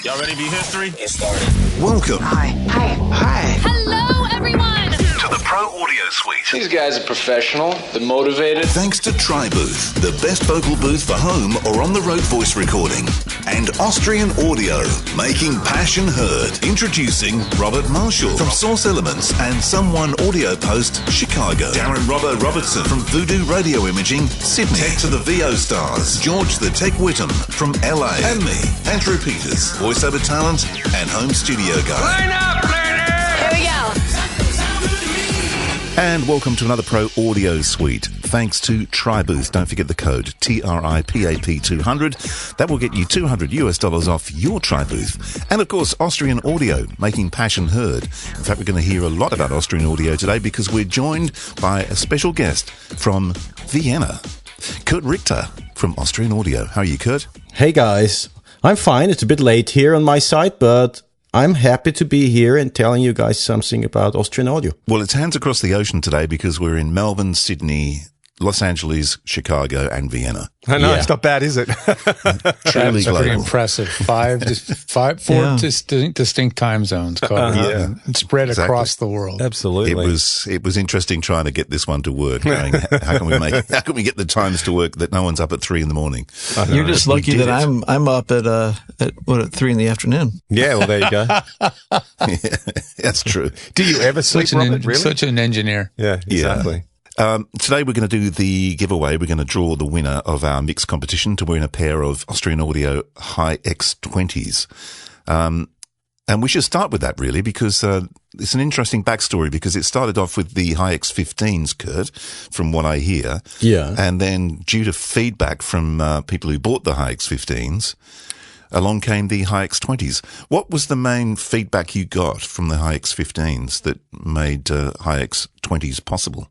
Y'all ready to be history? Get started. Welcome. Hi. Hello, everyone. To the Pro Audio Suite. These guys are professional. They're motivated. Thanks to TriBooth, the best vocal booth for home or on-the-road voice recording. And Austrian Audio, making passion heard. Introducing Robert Marshall from Source Elements and Someone Audio Post, Chicago. Darren Robbo Robertson from Voodoo Radio Imaging, Sydney. Tech to the VO Stars, George the Tech Whittam from LA. And me, Andrew Peters, voiceover talent and home studio guy. Line up, ladies! Here we go. And welcome to another Pro Audio Suite. Thanks to TriBooth. Don't forget the code TRIPAP 200. That will get you $200 off your TriBooth. And of course, Austrian Audio, making passion heard. In fact, we're going to hear a lot about Austrian Audio today because we're joined by a special guest from Vienna, Kurt Richter from Austrian Audio. How are you, Kurt? Hey guys, I'm fine. It's a bit late here on my side, but I'm happy to be here and telling you guys something about Austrian Audio. Well, it's hands across the ocean today because we're in Melbourne, Sydney, Los Angeles, Chicago, and Vienna. I know, Yeah. it's not bad, is it? Truly That's pretty global. impressive. Four distinct time zones covered, Yeah. and spread Exactly. across the world. Absolutely. It was interesting trying to get this one to work. Going, how can we get the times to work that no one's up at 3 a.m? You're just We lucky did that it. I'm up at 3 p.m. Yeah, well, there you go. Yeah, that's true. Do you ever sleep, Robert? Really? Such an engineer. Yeah, exactly. Today we're going to do the giveaway. We're going to draw the winner of our mix competition to win a pair of Austrian Audio High X20s. And we should start with that really because it's an interesting backstory because it started off with the High X15s, Kurt, from what I hear. Yeah. And then due to feedback from people who bought the High X15s, along came the High X20s. What was the main feedback you got from the High X15s that made High X20s possible?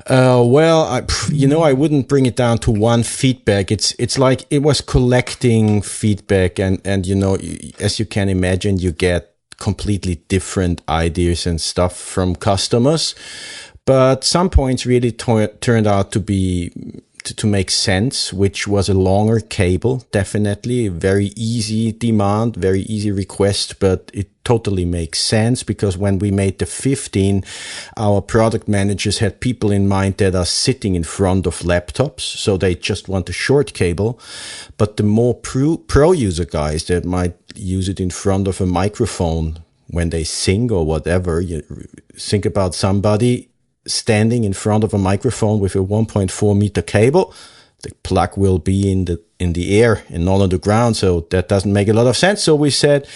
Well, I wouldn't bring it down to one feedback. It's like it was collecting feedback and as you can imagine, you get completely different ideas and stuff from customers. But some points really turned out to be to make sense, which was a longer cable, definitely very easy demand, very easy request, but it totally makes sense because when we made the 15, our product managers had people in mind that are sitting in front of laptops, so they just want a short cable. But the more pro user guys that might use it in front of a microphone when they sing or whatever, you think about somebody standing in front of a microphone with a 1.4 meter cable. The plug will be in the air and not on the ground, so that doesn't make a lot of sense. So we said,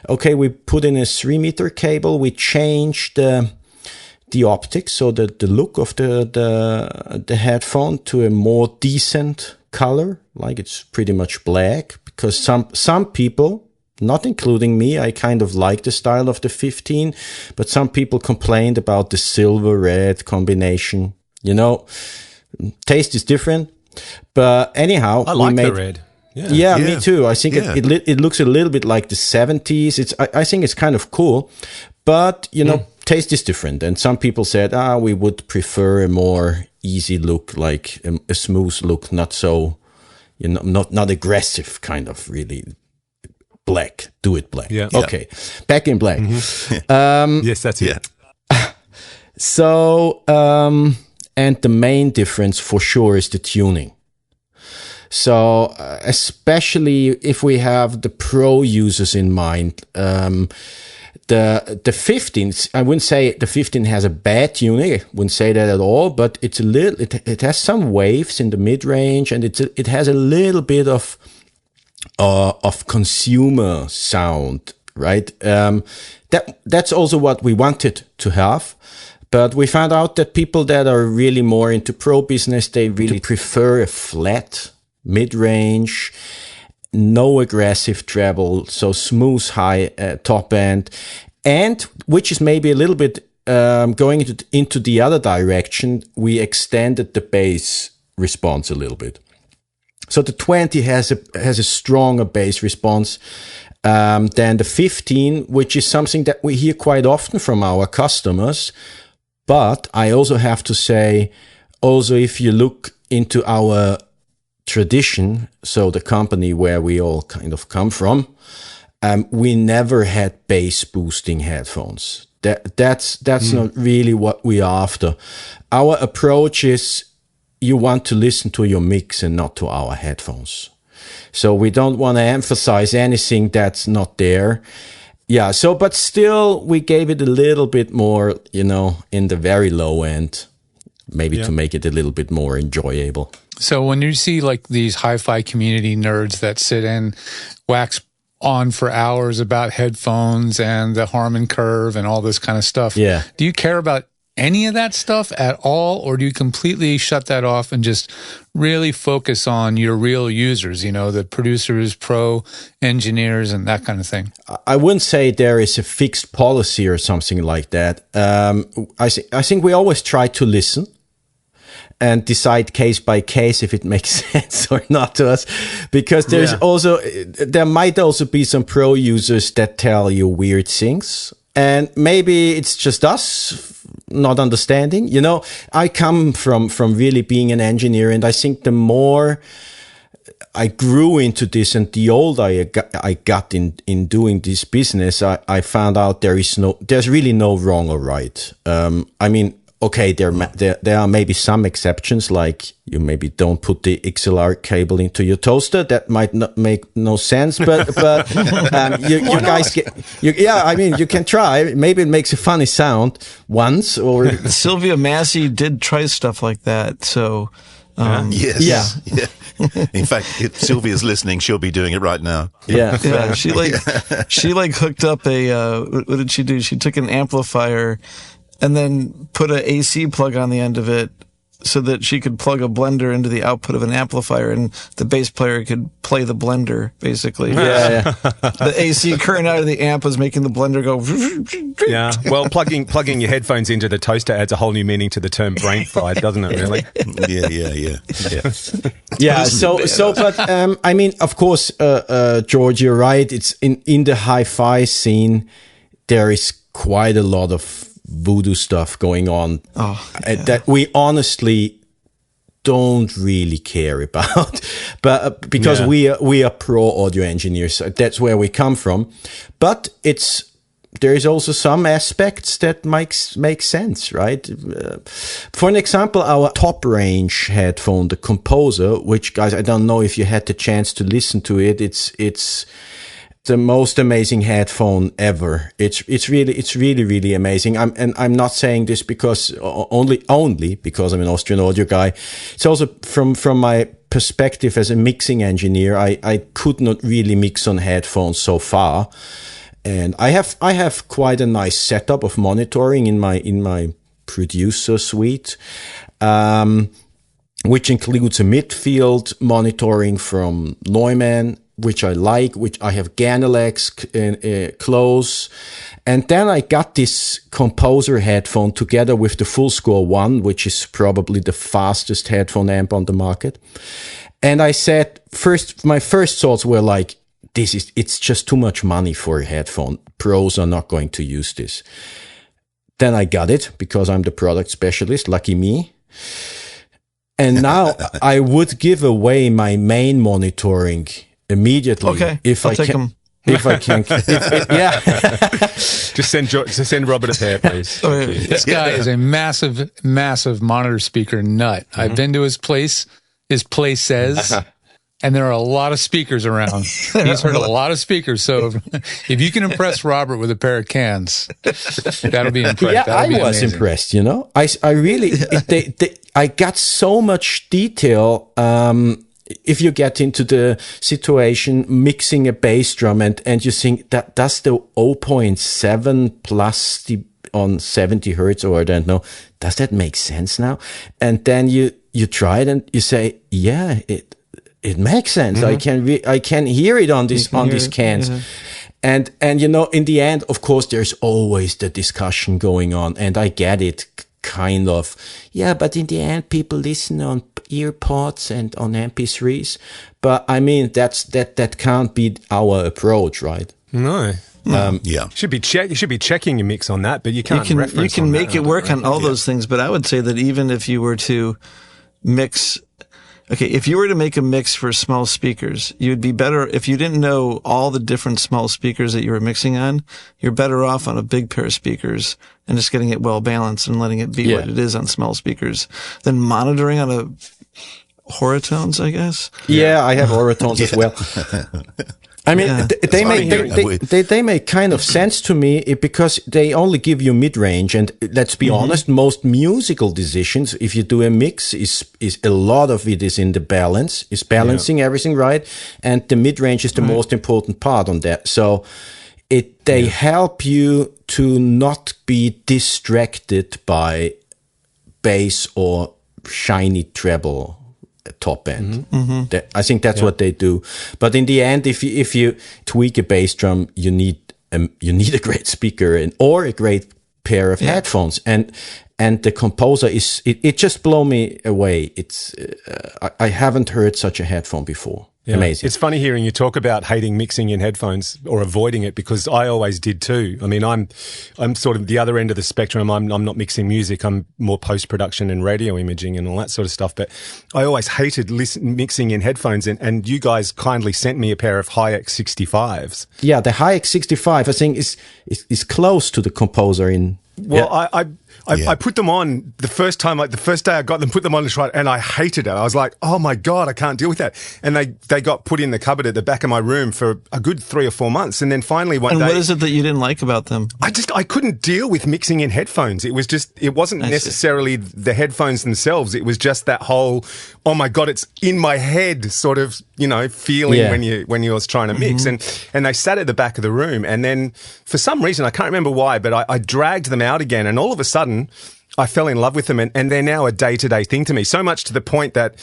okay, we put in a 3 meter cable. We changed the optics, so that the look of the headphone to a more decent color, like it's pretty much black, because some people, not including me, I kind of like the style of the 15, but some people complained about the silver-red combination. Taste is different. But anyhow, I like the red. Yeah, me too. I think it looks a little bit like the 70s. I think it's kind of cool, but taste is different. And some people said, we would prefer a more easy look, like a smooth look, not so, not aggressive, kind of really. Black. Do it black. Yeah. Okay. Back in black. Mm-hmm. Yes, that's it. So, and the main difference for sure is the tuning. So, especially if we have the pro users in mind, the 15, I wouldn't say the 15 has a bad tuning. I wouldn't say that at all, but it's a little, it has some waves in the mid range and it has a little bit of consumer sound, right? That's also what we wanted to have. But we found out that people that are really more into pro business, they really prefer a flat mid-range, no aggressive treble, so smooth high top end, and which is maybe a little bit going into the other direction, we extended the bass response a little bit. So the 20 has a stronger bass response than the 15, which is something that we hear quite often from our customers. But I also have to say, also if you look into our tradition, so the company where we all kind of come from, We never had bass boosting headphones. That's not really what we're after. Our approach is you want to listen to your mix and not to our headphones. So we don't want to emphasize anything that's not there. Yeah. So, but still we gave it a little bit more, in the very low end, maybe to make it a little bit more enjoyable. So when you see like these hi-fi community nerds that sit and wax on for hours about headphones and the Harman curve and all this kind of stuff. Yeah. Do you care about any of that stuff at all, or do you completely shut that off and just really focus on your real users, the producers, pro engineers, and that kind of thing? I wouldn't say there is a fixed policy or something like that. I think we always try to listen and decide case by case if it makes sense or not to us, because there might also be some pro users that tell you weird things, and maybe it's just us not understanding. I come from really being an engineer, and I think the more I grew into this and the older I got in doing this business, I found out there's really no wrong or right. Okay, there are maybe some exceptions, like you maybe don't put the XLR cable into your toaster. That might not make no sense, but you guys you can try. Maybe it makes a funny sound once. Or Sylvia Massey did try stuff like that. So yes, yeah. In fact, if Sylvia's listening, she'll be doing it right now. Yeah. She hooked up what did she do? She took an amplifier and then put an AC plug on the end of it so that she could plug a blender into the output of an amplifier, and the bass player could play the blender, basically. Yeah. The AC current out of the amp was making the blender go... Yeah. Well, plugging your headphones into the toaster adds a whole new meaning to the term brain fried, doesn't it, really? Yeah. But of course, George, you're right. It's in the hi-fi scene, there is quite a lot of voodoo stuff going on that we honestly don't really care about, but because we are pro audio engineers, so that's where we come from. But there is also some aspects that make sense, right? For an example, our top range headphone, the Composer, which, guys, I don't know if you had the chance to listen to it. It's the most amazing headphone ever. It's really amazing. I'm not saying this because only because I'm an Austrian audio guy. It's also from my perspective as a mixing engineer, I could not really mix on headphones so far. And I have quite a nice setup of monitoring in my producer suite, which includes a midfield monitoring from Neumann, which I like, which I have Ganalex close. And then I got this Composer headphone together with the Full Score 1, which is probably the fastest headphone amp on the market. And I said, my first thoughts were like, it's just too much money for a headphone. Pros are not going to use this. Then I got it because I'm the product specialist. Lucky me. And now I would give away my main monitoring immediately. Okay, if I'll I take can. them. If I can, Just send Robert a pair, please. This guy is a massive monitor speaker nut. I've been to his place. His place says, and there are a lot of speakers around. He's heard a lot of speakers. So if you can impress Robert with a pair of cans, that'll be impressive. Yeah, I was impressed. I really, I got so much detail. If you get into the situation mixing a bass drum and you think that's the 0.7 plus on 70 hertz, or I don't know, does that make sense now? And then you try it and you say, yeah, it makes sense. Mm-hmm. I can hear it on these cans. Yeah. And in the end, of course, there's always the discussion going on, and I get it kind of. Yeah, but in the end, people listen on earpods and on MP3s. But I mean, that can't be our approach, right? No. Yeah. You should be checking your mix on that, but you can't. You can make it work on all those things. But I would say that even if you were to mix, Okay, if you were to make a mix for small speakers, you'd be better if you didn't know all the different small speakers that you were mixing on. You're better off on a big pair of speakers and just getting it well balanced and letting it be what it is on small speakers than monitoring on a Horatones, I guess. Yeah, I have Horatones as well. I mean, they make kind of sense to me because they only give you mid-range, and let's be honest, most musical decisions, if you do a mix, is a lot of it is in the balance, is balancing everything right, and the mid-range is the most important part on that. So they help you to not be distracted by bass or shiny treble top end. I think that's what they do. But in the end, if you tweak a bass drum, you need a great speaker or a great pair of headphones. And the composer it just blow me away. It's I haven't heard such a headphone before. Yeah. Amazing. It's funny hearing you talk about hating mixing in headphones or avoiding it, because I always did too. I mean, I'm sort of the other end of the spectrum. I'm not mixing music. I'm more post-production and radio imaging and all that sort of stuff. But I always hated mixing in headphones. And you guys kindly sent me a pair of Hi-X 65s. Yeah, the Hi-X 65, I think, is close to the composer in... Well, I put them on the first time, like the first day I got them, put them on to try it, and I hated it. I was like, oh my God, I can't deal with that. And they got put in the cupboard at the back of my room for a good 3 or 4 months. And then finally one day... And what is it that you didn't like about them? I couldn't deal with mixing in headphones. It wasn't necessarily the headphones themselves. It was just that whole, oh my God, it's in my head sort of, feeling when you was trying to mix. And they sat at the back of the room. And then for some reason, I can't remember why, but I dragged them out again. And all of a sudden, I fell in love with them, and they're now a day-to-day thing to me. So much to the point that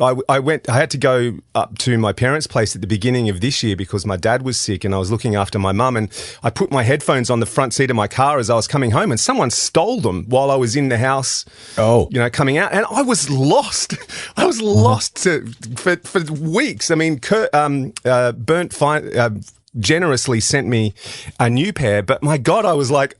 I had to go up to my parents' place at the beginning of this year because my dad was sick and I was looking after my mum, and I put my headphones on the front seat of my car as I was coming home, and someone stole them while I was in the house. Coming out, and I was lost. I was lost for weeks. I mean, Kurt generously sent me a new pair, but my God, I was like,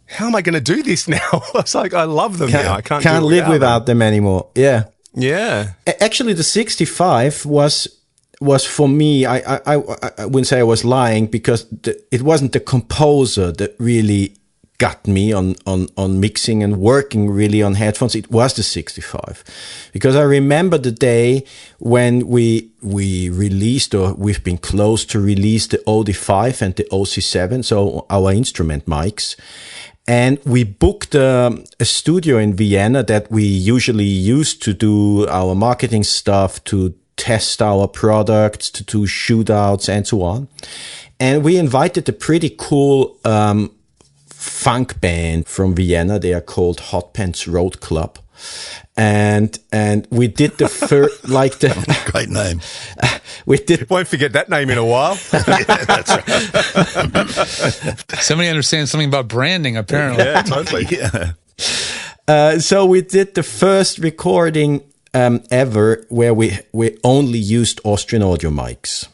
how am I going to do this now? I was like, I love them now. I can't live without them anymore. Yeah. Yeah. Actually, the 65 was for me, I wouldn't say I was lying, because it wasn't the composer that really got me on mixing and working really on headphones. It was the 65. Because I remember the day when we released, or we've been close to release, the OD5 and the OC7, so our instrument mics. And we booked a studio in Vienna that we usually use to do our marketing stuff, to test our products, to do shootouts and so on. And we invited a pretty cool funk band from Vienna. They are called Hot Pants Road Club. And we did the first, like the great name. Won't forget that name in a while. Yeah, that's right. Somebody understands something about branding, apparently. Yeah, totally. Yeah. So we did the first recording ever where we only used Austrian audio mics.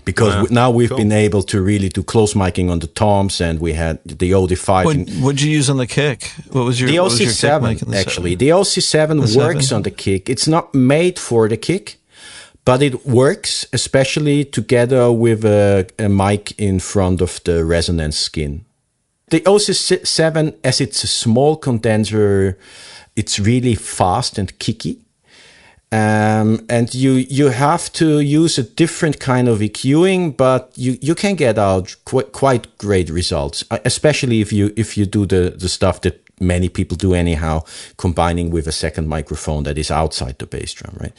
Because now we've been able to really do close miking on the toms, and we had the OD5. What'd you use on the kick? What was your the what was your OC7? kick mic Actually, the OC7 works on the kick. It's not made for the kick, but it works, especially together with a mic in front of the resonance skin. The OC7, as it's a small condenser, it's really fast and kicky. And you have to use a different kind of EQing, but you can get out quite great results, especially if you do the stuff that many people do anyhow, combining with a second microphone that is outside the bass drum, right?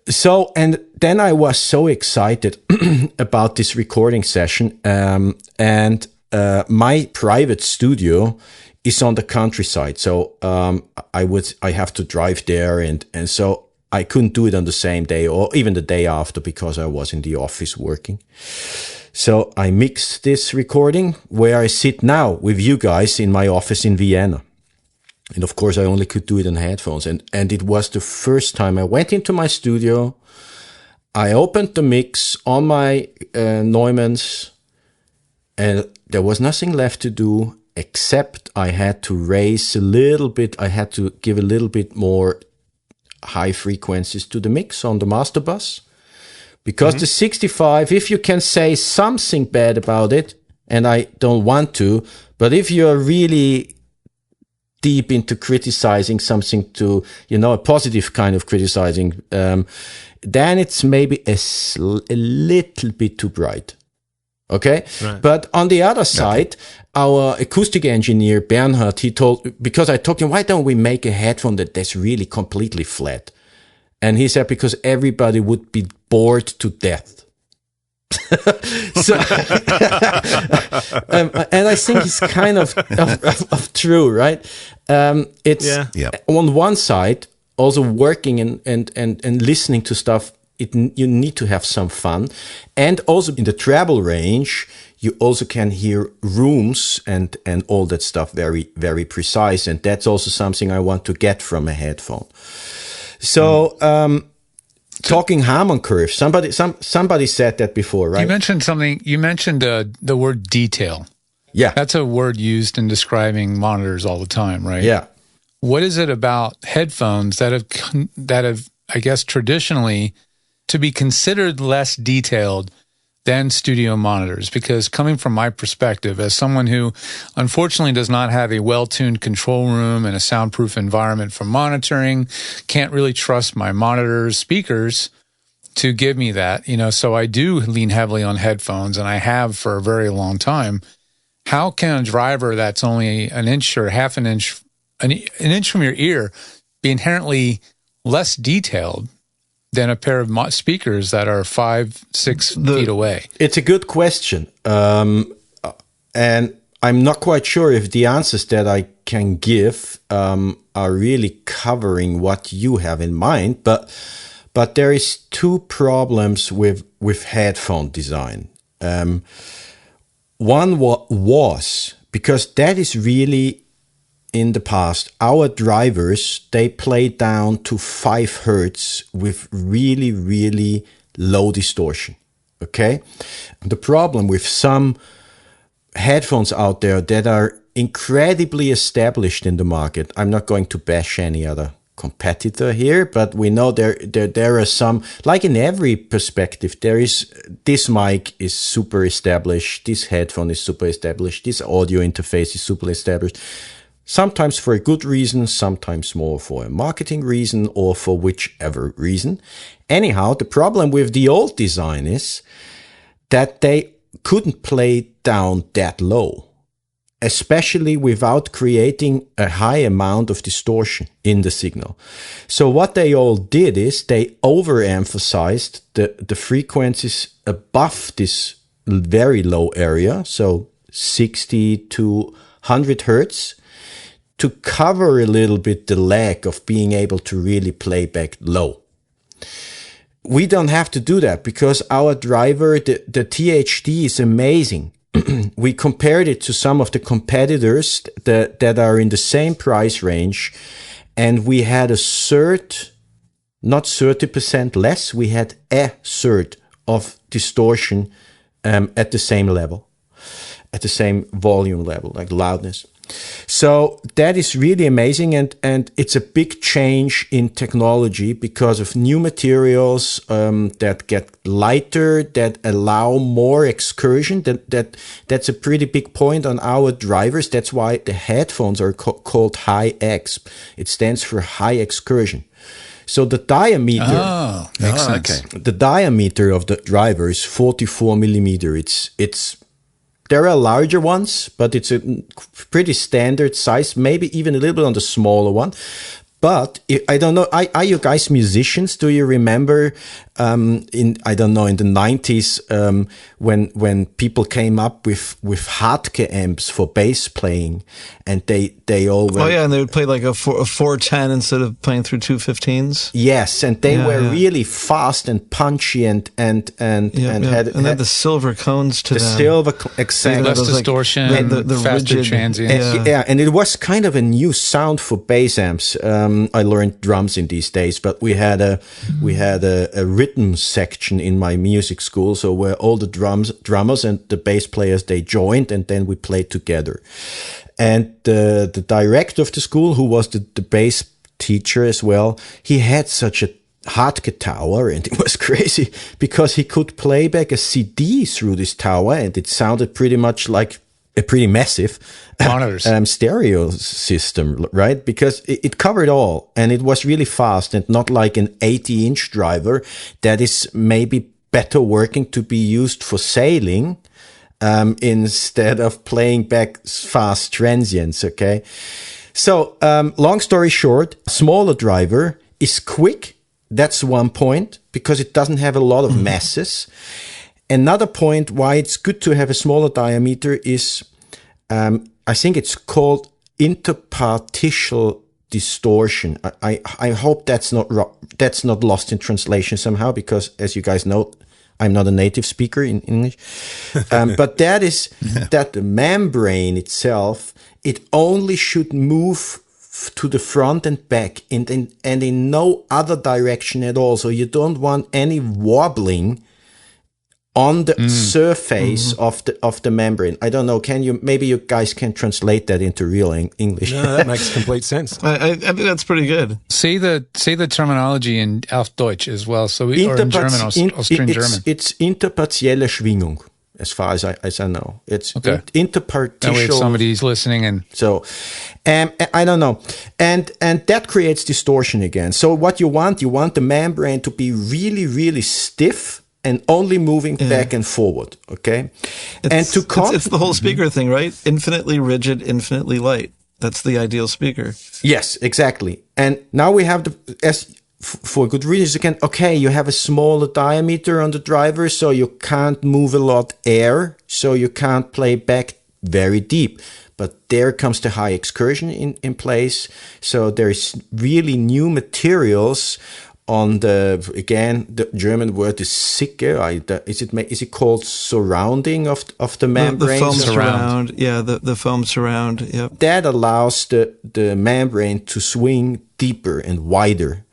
So, and then I was so excited about this recording session, and my private studio is on the countryside. So, I have to drive there, and so I couldn't do it on the same day or even the day after because I was in the office working. So I mixed this recording where I sit now with you guys in my office in Vienna. And of course I only could do it on headphones. And it was the first time I went into my studio. I opened the mix on my Neumanns, and there was nothing left to do except I had to raise a little bit. I had to give a little bit more high frequencies to the mix on the master bus. Because the 65, if you can say something bad about it, and I don't want to, but if you're really deep into criticizing something to, a positive kind of criticizing, then it's maybe a little bit too bright. Okay? Right. But on the other side, our acoustic engineer, Bernhard, because I told him, why don't we make a headphone that's really completely flat? And he said, because everybody would be bored to death. So, and I think it's kind of true, right? It's on one side, also working and listening to stuff, you need to have some fun. And also in the treble range, you also can hear rooms and all that stuff very, very precise. And that's also something I want to get from a headphone. So, talking Harman curve, somebody said that before, right? You mentioned something. You mentioned the word detail. Yeah, that's a word used in describing monitors all the time, right? Yeah. What is it about headphones that have, I guess, traditionally to be considered less detailed than studio monitors? Because coming from my perspective, as someone who unfortunately does not have a well-tuned control room and a soundproof environment for monitoring, can't really trust my monitors, speakers to give me that, so I do lean heavily on headphones, and I have for a very long time. How can a driver that's only an inch or half an inch from your ear be inherently less detailed than a pair of speakers that are 5-6 feet away? It's a good question. And I'm not quite sure if the answers that I can give are really covering what you have in mind. But there is two problems with headphone design. One was, because that is really, in the past, our drivers, they play down to 5 hertz with really, really low distortion. Okay? The problem with some headphones out there that are incredibly established in the market, I'm not going to bash any other competitor here, but we know there are some, like in every perspective, this mic is super established, this headphone is super established, this audio interface is super established. Sometimes for a good reason, sometimes more for a marketing reason, or for whichever reason. Anyhow, the problem with the old design is that they couldn't play down that low, especially without creating a high amount of distortion in the signal. So what they all did is they overemphasized the frequencies above this very low area, so 60 to 100 hertz, to cover a little bit the lack of being able to really play back low. We don't have to do that because our driver, the THD, is amazing. We compared it to some of the competitors that are in the same price range, and we had a third, not 30% less, we had a third of distortion at the same level, at the same volume level, like loudness. So that is really amazing, and it's a big change in technology because of new materials that get lighter, that allow more excursion. That's a pretty big point on our drivers. That's why the headphones are called high X. It stands for high excursion. So the diameter, makes sense. Okay. The diameter of the driver is 44 millimeter. There are larger ones, but it's a pretty standard size, maybe even a little bit on the smaller one. But I don't know, are you guys musicians? Do you remember in the 90s when people came up with Hartke amps for bass playing, and they all were, and they would play like a 410 instead of playing through 215s. Yes, and they were really fast and punchy and had the silver cones to them. Silver, exactly. Less distortion, the faster rigid transients. And it was kind of a new sound for bass amps. I learned drums in these days, but we had a rhythm section in my music school, so where all the drummers and the bass players, they joined, and then we played together. And the director of the school, who was the bass teacher as well. He had such a hard tower, and it was crazy because he could play back a CD through this tower, and it sounded pretty much like a pretty massive monitors stereo system, right? Because it covered all, and it was really fast, and not like an 80-inch driver that is maybe better working to be used for sailing instead of playing back fast transients. Okay, so long story short, smaller driver is quick. That's one point, because it doesn't have a lot of masses. Another point why it's good to have a smaller diameter is, I think it's called interpartial distortion. I hope that's not lost in translation somehow, because as you guys know, I'm not a native speaker in English. But that is that the membrane itself, it only should move to the front and back, and in no other direction at all. So you don't want any wobbling on the surface of the membrane. I don't know. Maybe you guys can translate that into real English? No, that makes complete sense. I think that's pretty good. Say the terminology in auf Deutsch as well. So or in German, Austrian German. It's interpartielle Schwingung, as far as I know. It's interpartial. That way, if somebody's listening, and so, I don't know, and that creates distortion again. So what you want the membrane to be really, really stiff and only moving back and forward. Okay, it's the whole speaker thing, right? Infinitely rigid, infinitely light. That's the ideal speaker. Yes, exactly. And now we have for good reasons, you have a smaller diameter on the driver, so you can't move a lot air, so you can't play back very deep. But there comes the high excursion in place. So there's really new materials on the German word is Sicke. Is it called surrounding of the membrane? The foam surround. Yeah, the foam surround. Yep. That allows the membrane to swing deeper and wider.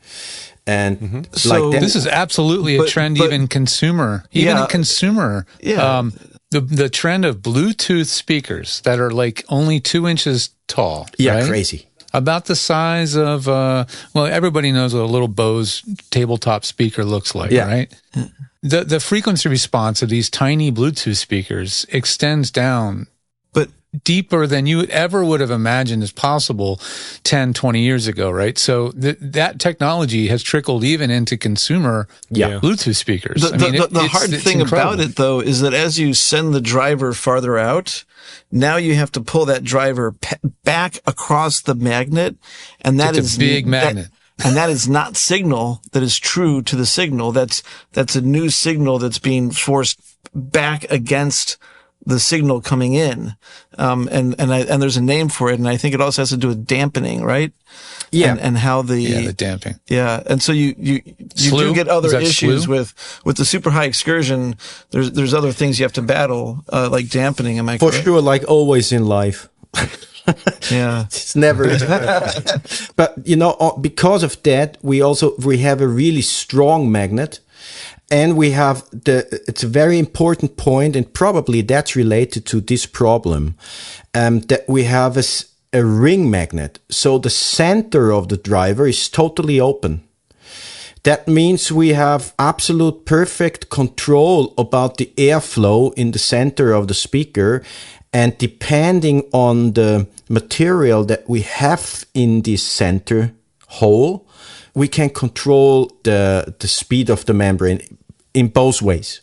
And so this is absolutely a trend, even consumer. Even in consumer. Yeah. The trend of Bluetooth speakers that are like only 2 inches tall. Yeah, right? Crazy. About the size of, everybody knows what a little Bose tabletop speaker looks like, right? The frequency response of these tiny Bluetooth speakers extends down deeper than you ever would have imagined is possible 10, 20 years ago, right? So that technology has trickled even into consumer Bluetooth speakers. The hard thing about it, though, is that as you send the driver farther out, now you have to pull that driver back across the magnet, and it's a big magnet. And that is not signal that is true to the signal. That's a new signal that's being forced back against the signal coming in. And there's a name for it. And I think it also has to do with dampening, right? Yeah. And how the damping. Yeah. And so you do get other issues with the super high excursion. There's other things you have to battle, like dampening. Am I correct? For sure, like always in life. Yeah. It's never. But, because of that, we have a really strong magnet. And we have it's a very important point, and probably that's related to this problem, that we have a ring magnet. So the center of the driver is totally open. That means we have absolute perfect control about the airflow in the center of the speaker. And depending on the material that we have in this center hole, we can control the speed of the membrane in both ways.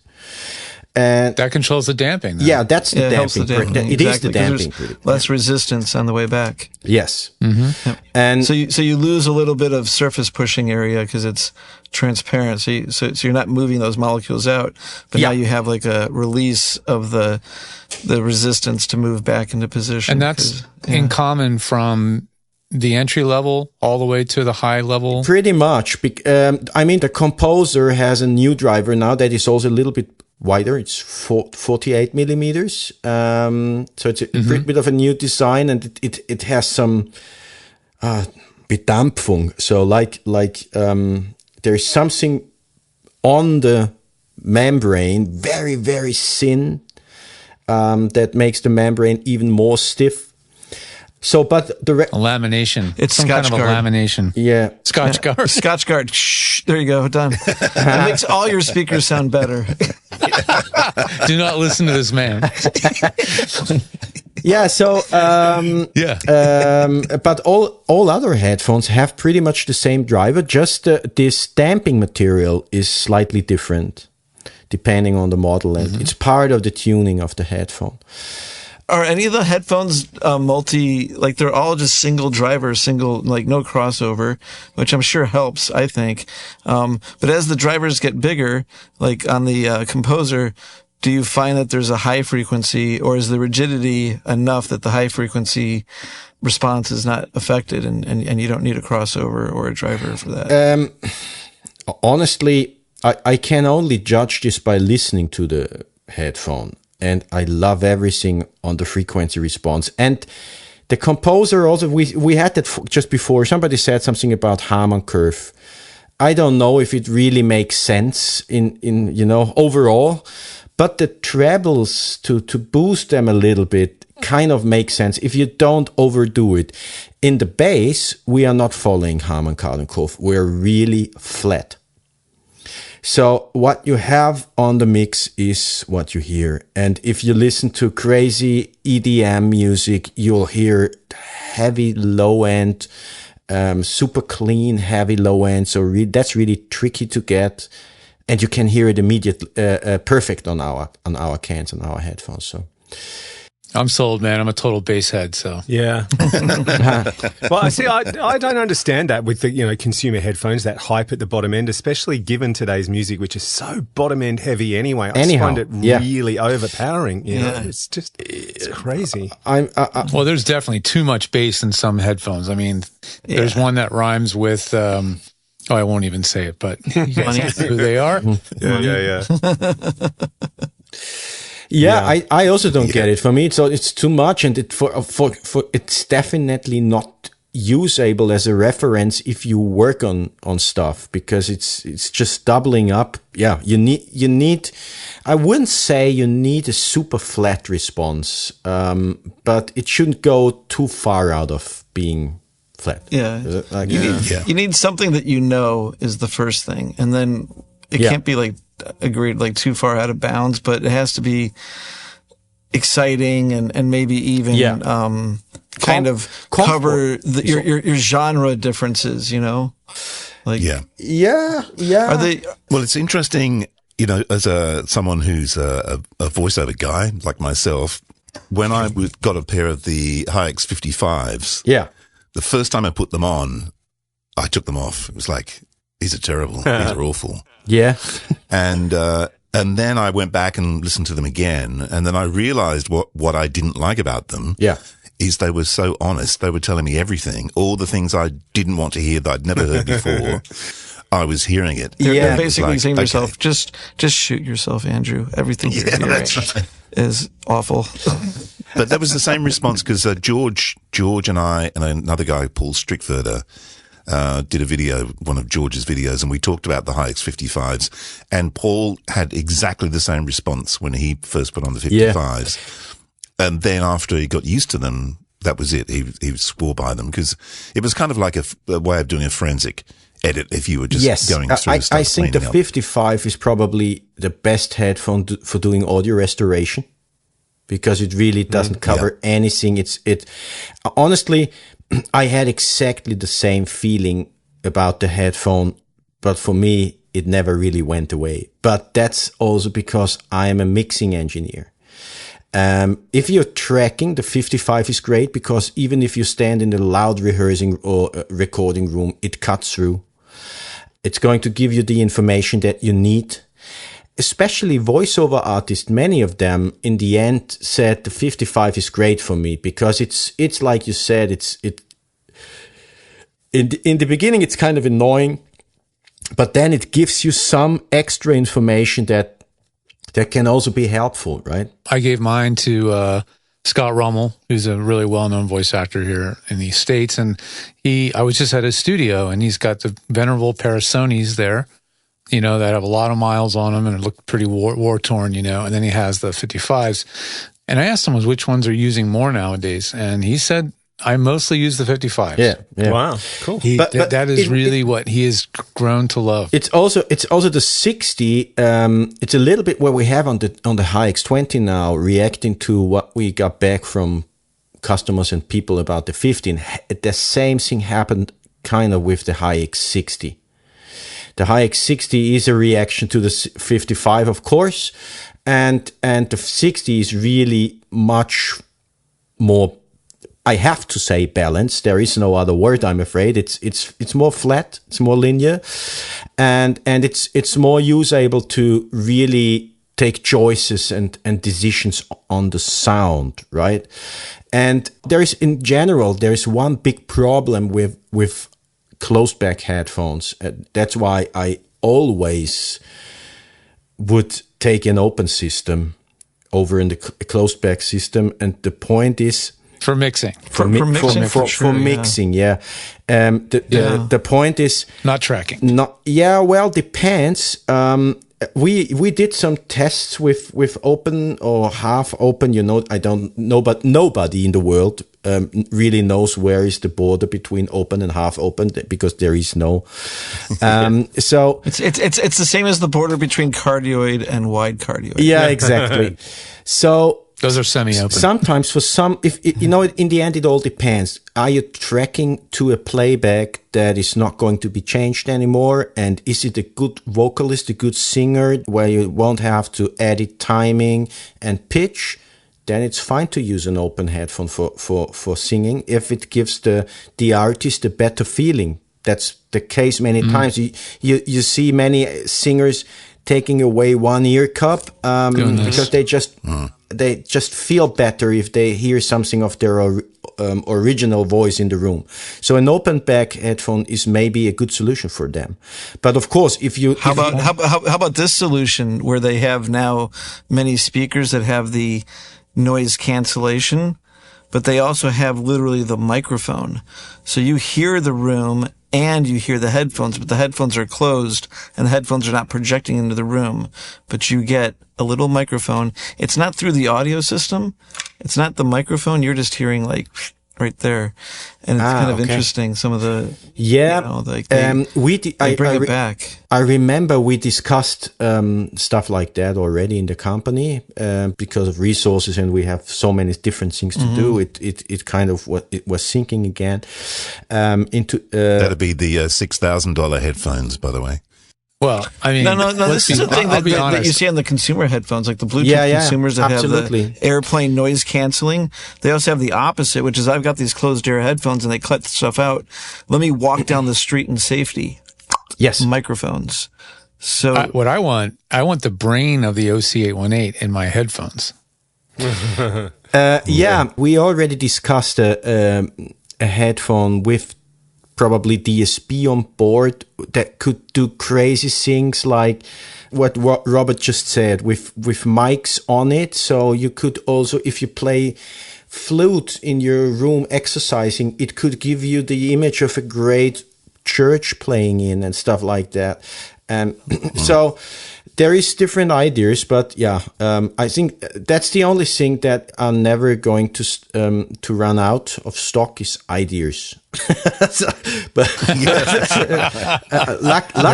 And that controls the damping. Then. Yeah, that's the damping. It is the damping. Less resistance on the way back. Yes. Mm-hmm. Yep. And so you lose a little bit of surface pushing area because it's transparent. So you're not moving those molecules out, but now you have like a release of the resistance to move back into position. And that's in common from the entry level all the way to the high level? Pretty much. The Composer has a new driver now that is also a little bit wider. It's 48 millimeters. So it's a bit of a new design, and it has some Bedampfung. So there's something on the membrane, very, very thin, that makes the membrane even more stiff. So, but a lamination. It's some Scotch kind of a guard. lamination. Yeah. Scotch guard. Scotch guard. Shh. There you go. Done. It makes all your speakers sound better. Do not listen to this man. Yeah, so but all other headphones have pretty much the same driver, just this damping material is slightly different depending on the model, and it's part of the tuning of the headphone. Are any of the headphones like they're all just single driver, like no crossover, which I'm sure helps, I think. But as the drivers get bigger, like on the Composer, do you find that there's a high frequency, or is the rigidity enough that the high frequency response is not affected and you don't need a crossover or a driver for that? Honestly, I can only judge this by listening to the headphone. And I love everything on the frequency response. And the Composer also, we had that just before. Somebody said something about Harman curve. I don't know if it really makes sense in overall, but the trebles to boost them a little bit kind of makes sense if you don't overdo it. In the bass, we are not following Harman Kardon curve. We're really flat. So what you have on the mix is what you hear. And if you listen to crazy EDM music, you'll hear heavy low end, super clean, heavy low end. So that's really tricky to get. And you can hear it immediately, perfect on our cans, on our headphones. So I'm sold, man. I'm a total bass head, so. Yeah. Well, I see, I don't understand that with the, consumer headphones, that hype at the bottom end, especially given today's music, which is so bottom end heavy anyway. I just find it really overpowering. You know? It's crazy. Well, there's definitely too much bass in some headphones. I mean, there's one that rhymes with, I won't even say it, but you guys know who they are. Yeah. Yeah, I also don't get it. For me, it's too much, and it's definitely not usable as a reference if you work on stuff, because it's just doubling up. Yeah, you need. I wouldn't say you need a super flat response, but it shouldn't go too far out of being flat. Yeah, you need something that is the first thing, and then it can't be like. Agreed, like too far out of bounds, but it has to be exciting and maybe even kind of cover your genre differences, like yeah. Are they? Well, it's interesting, as someone who's a voiceover guy like myself. When I got a pair of the HyX 55s, the first time I put them on, I took them off. It was like, these are terrible. These are awful. Yeah. And then I went back and listened to them again. And then I realized what I didn't like about them. Yeah. Is they were so honest. They were telling me everything. All the things I didn't want to hear that I'd never heard before. I was hearing it. They're basically saying to yourself, just shoot yourself, Andrew. Everything you're hearing is awful. But that was the same response because George and I and another guy, Paul Strickfurter, did a video, one of George's videos, and we talked about the HyX 55s. And Paul had exactly the same response when he first put on the 55s. Yeah. And then after he got used to them, that was it. He swore by them because it was kind of like a way of doing a forensic edit if you were just going through stuff. I think the 55 is probably the best headphone for doing audio restoration because it really doesn't cover anything. Honestly, I had exactly the same feeling about the headphone, but for me, it never really went away. But that's also because I am a mixing engineer. If you're tracking, the 55 is great because even if you stand in the loud rehearsing or recording room, it cuts through. It's going to give you the information that you need. Especially voiceover artists, many of them in the end said the 55 is great for me because it's like you said, in the beginning it's kind of annoying, but then it gives you some extra information that can also be helpful, right? I gave mine to Scott Rummel, who's a really well-known voice actor here in the States, and I was just at his studio, and he's got the venerable pair of Sonys there, that have a lot of miles on them and look pretty war-torn, and then he has the 55s. And I asked him which ones are using more nowadays, and he said I mostly use the 55s. Yeah. Wow, cool. But That is really what he has grown to love. It's also the 60. It's a little bit what we have on the High X20 now, reacting to what we got back from customers and people about the 15. The same thing happened kind of with the High X60. The High X60 is a reaction to the 55, of course, and the 60 is really much more, I have to say, balanced. There is no other word, I'm afraid. It's more flat, it's more linear, and it's more usable to really take choices and decisions on the sound, right? And there is one big problem with closed back headphones. That's why I always would take an open system over in the closed back system, and the point is for mixing. For mixing, yeah. The point is not tracking. Depends. We did some tests with open or half open. I don't know, but nobody in the world really knows where is the border between open and half open, because there is no. So it's the same as the border between cardioid and wide cardioid. Yeah, exactly. So those are semi-open. Sometimes for some, if in the end, it all depends. Are you tracking to a playback that is not going to be changed anymore? And is it a good vocalist, a good singer, where you won't have to edit timing and pitch? Then it's fine to use an open headphone for singing if it gives the artist a better feeling. That's the case many times. You see many singers taking away one ear cup because they just feel better if they hear something of their original voice in the room. So an open back headphone is maybe a good solution for them. But of course, how about this solution where they have now many speakers that have the noise cancellation, but they also have literally the microphone. So you hear the room and you hear the headphones, but the headphones are closed and the headphones are not projecting into the room, but you get a little microphone. It's not through the audio system. It's not the microphone. You're just hearing like right there. And it's kind of interesting. Some of the, they bring it back. I remember we discussed stuff like that already in the company because of resources, and we have so many different things to do. It kind of it was sinking again into that'd be the $6,000 headphones, by the way. Well, I mean, no. This is the thing that you see on the consumer headphones, like the Bluetooth consumers that have the airplane noise canceling. They also have the opposite, which is I've got these closed air headphones and they cut stuff out. Let me walk down the street in safety. Yes, microphones. So what I want the brain of the OC818 in my headphones. We already discussed a headphone with probably DSP on board that could do crazy things like what Robert just said with mics on it. So you could also, if you play flute in your room exercising, it could give you the image of a great church playing in and stuff like that. So there is different ideas, but I think that's the only thing that are never going to run out of stock is ideas. Luckily,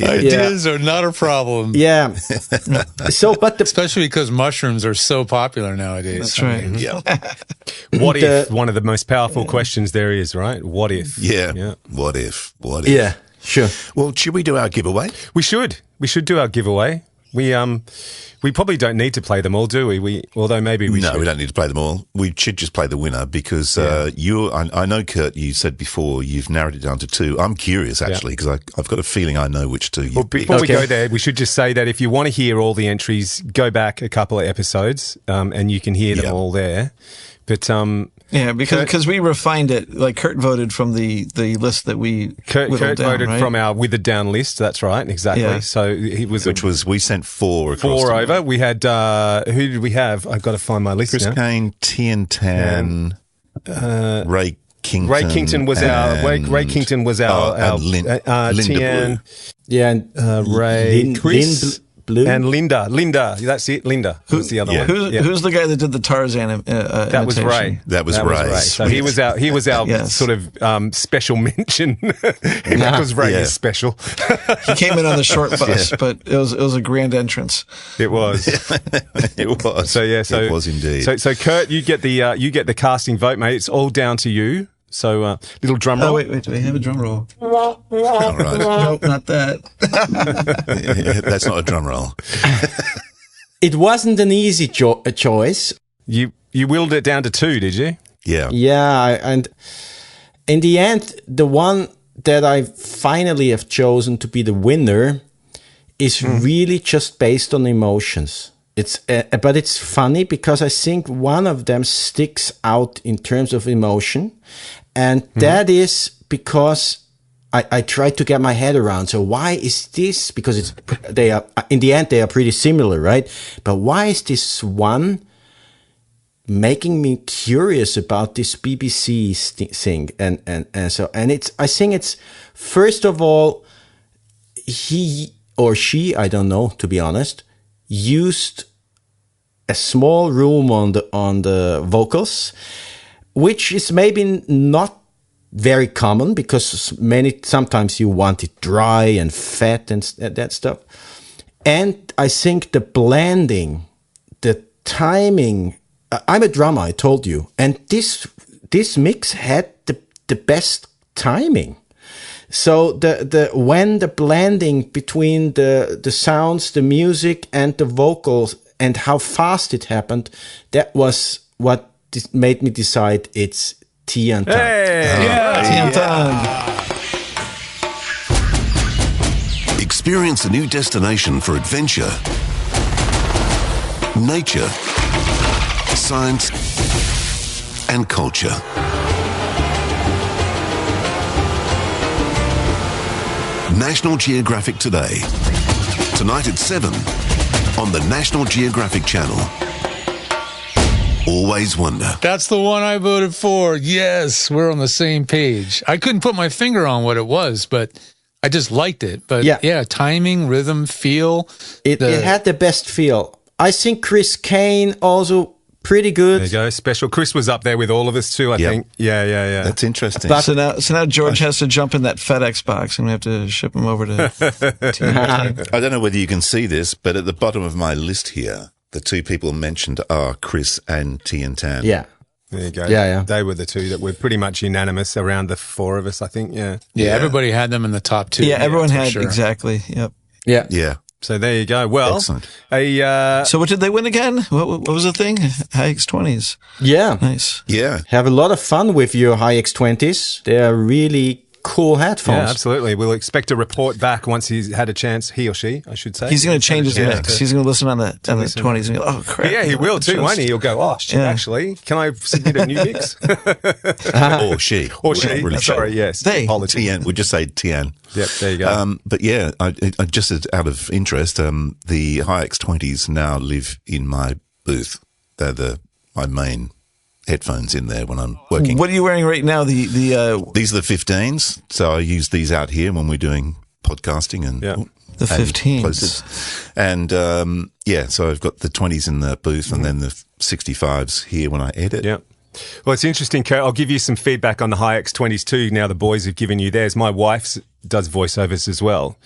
ideas are not a problem. Yeah. So, but especially because mushrooms are so popular nowadays. That's right. What if? One of the most powerful questions there is, right? What if? Yeah. What if? What if? Yeah. Sure. Well, should we do our giveaway? We should. We should do our giveaway. We probably don't need to play them all, do we? Although maybe we should. No, we don't need to play them all. We should just play the winner because I know, Kurt, you said before you've narrowed it down to two. I'm curious, actually, because I've got a feeling I know which two you picked. Before we go there, we should just say that if you want to hear all the entries, go back a couple of episodes and you can hear them all there. But because we refined it. Like Kurt voted from the list that we Kurt voted right? from our withered down list. That's right, exactly. Yeah. So we sent four across. Four over. We had who did we have? I've got to find my list. Chris Kane, Tian Tan, Ray Kington. Ray Kington was our Linda Tian. Blue. Yeah, and Ray, Chris, blue. And Linda, that's it. Linda. Who's the other one? Who's the guy that did the Tarzan? That was Ray. That was Ray. So he was our Yes. sort of special mention. Because Ray is special. He came in on the short bus, but it was a grand entrance. It was. It was. It was indeed. So Kurt, you get the casting vote, mate. It's all down to you. So little drum roll. Oh wait, do we have a drum roll? All right. Nope, not that. That's not a drum roll. It wasn't an easy choice. You willed it down to 2, did you? Yeah. Yeah, and in the end, the one that I finally have chosen to be the winner is really just based on emotions. But it's funny because I think one of them sticks out in terms of emotion, and that is because I tried to get my head around. So why is this? Because they are in the end they are pretty similar, right? But why is this one making me curious about this BBC thing? And I think it's first of all, he or she, I don't know, to be honest, used a small room on the vocals, which is maybe not very common because sometimes you want it dry and fat and that stuff. And I think the blending, the timing. I'm a drummer, I told you, and this mix had the best timing. So when the blending between the sounds, the music, and the vocals, and how fast it happened, that was what made me decide it's Tian Tan. Tian Tan. Experience a new destination for adventure, nature, science, and culture. National Geographic Today. Tonight at 7 on the National Geographic Channel. Always wonder. That's the one I voted for. Yes, we're on the same page. I couldn't put my finger on what it was, but I just liked it. But yeah, timing, rhythm, feel. It had the best feel. I think Chris Kane also pretty good. There you go. Special. Chris was up there with all of us too, I think. Yeah. That's interesting. But so now George has to jump in that FedEx box and we have to ship him over to I don't know whether you can see this, but at the bottom of my list here, the 2 people mentioned are Chris and Tian Tan. Yeah. There you go. Yeah. They were the 2 that were pretty much unanimous around the 4 of us, I think. Yeah. Everybody had them in the top 2. Yeah, everyone had, exactly. Yep. Yeah. So there you go. Well, excellent. So what did they win again? What was the thing? High X20s. Yeah. Nice. Yeah. Have a lot of fun with your High X20s. They are really cool headphones. Yeah, absolutely. We'll expect a report back once he's had a chance, he or she, I should say. He's going to change his mix. He's going to listen on the 20s and go, oh, crap. Yeah, he will too, won't he? He'll go, oh, shit, actually, can I submit a new mix? Or she. Or she. Really sorry, yes. They. Tian. We'll just say Tian. Yep, there you go. But yeah, I just out of interest, the High X20s now live in my booth. They're my main headphones in there when I'm working. What are you wearing right now? These are the 15s, so I use these out here when we're doing podcasting and the 15s. And so I've got the 20s in the booth and then the 65s here when I edit. Yeah. Well, it's interesting, Kurt. I'll give you some feedback on the High X20s too. Now the boys have given you theirs. My wife's does voiceovers as well.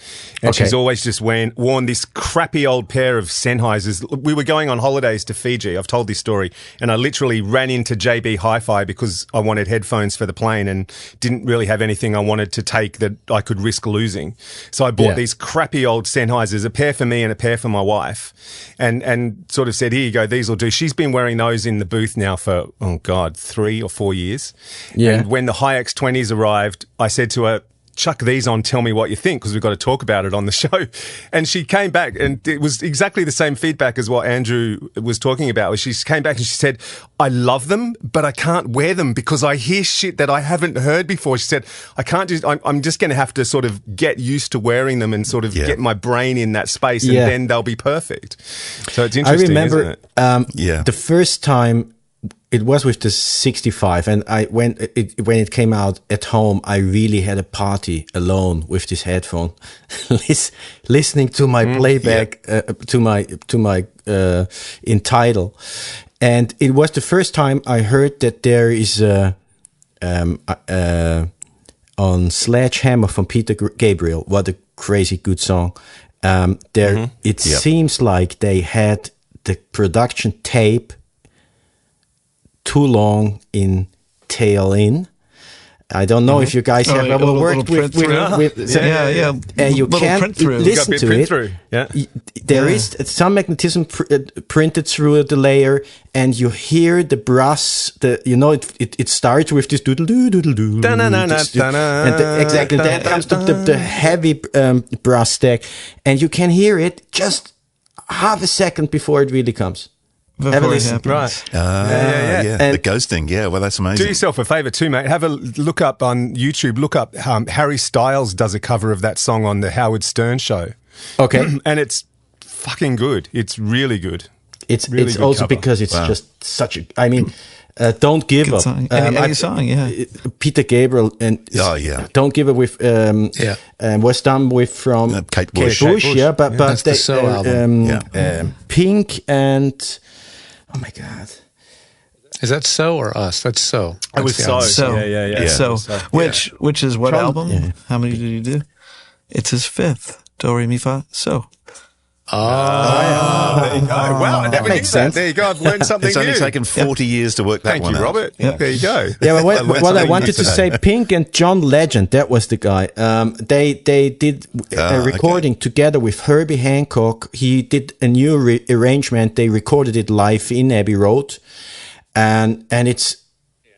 And she's always just worn this crappy old pair of Sennheisers. We were going on holidays to Fiji. I've told this story. And I literally ran into JB Hi-Fi because I wanted headphones for the plane and didn't really have anything I wanted to take that I could risk losing. So I bought these crappy old Sennheisers, a pair for me and a pair for my wife, and sort of said, here you go, these will do. She's been wearing those in the booth now for, 3 or 4 years. Yeah. And when the High X20s arrived, I said to her, chuck these on, tell me what you think, because we've got to talk about it on the show. And she came back, and it was exactly the same feedback as what Andrew was talking about. She came back and she said, I love them, but I can't wear them because I hear shit that I haven't heard before. She said, I'm just going to have to sort of get used to wearing them and sort of get my brain in that space, and then they'll be perfect. So it's interesting, I remember isn't it? the first time with the 65, and when it came out at home, I really had a party alone with this headphone, listening to my playback to my in Tidal, and it was the first time I heard that there is on Sledgehammer from Peter Gabriel. What a crazy good song! It seems like they had the production tape too long in tail in. I don't know if you guys have ever worked with and you can't listen to it. There is some magnetism printed through the layer, and you hear the brass. It starts with this doodle doo doodle doo, exactly. Then comes the heavy brass stack, and you can hear it just half a second before it really comes. Before it happens. Right. The ghosting. Yeah, well, that's amazing. Do yourself a favour too, mate. Have a look up on YouTube. Look up Harry Styles does a cover of that song on the Howard Stern show. Okay. And it's fucking good. It's really good. It's really it's good also cover. because it's just such a. I mean, Don't Give Good Up. song. Any song, yeah. Peter Gabriel and Don't Give Up with was done with from Kate Bush. But That's the So album. Pink and oh my God. Is that So or Us? That's So. It was That's the album. So. Yeah. So, which is what Charlie- album? yeah. How many did he do? It's his fifth. Do, re, mi, fa, so. There you go. Wow, I never knew Makes that. sense. There you go. I've learned something It's only new. taken 40 years to work that Thank one you, out. Robert. There you go. Yeah, but I learned what I something wanted new to today. say, Pink and John Legend, that was the guy. They did a recording together with Herbie Hancock. He did a new arrangement. They recorded it live in Abbey Road, and it's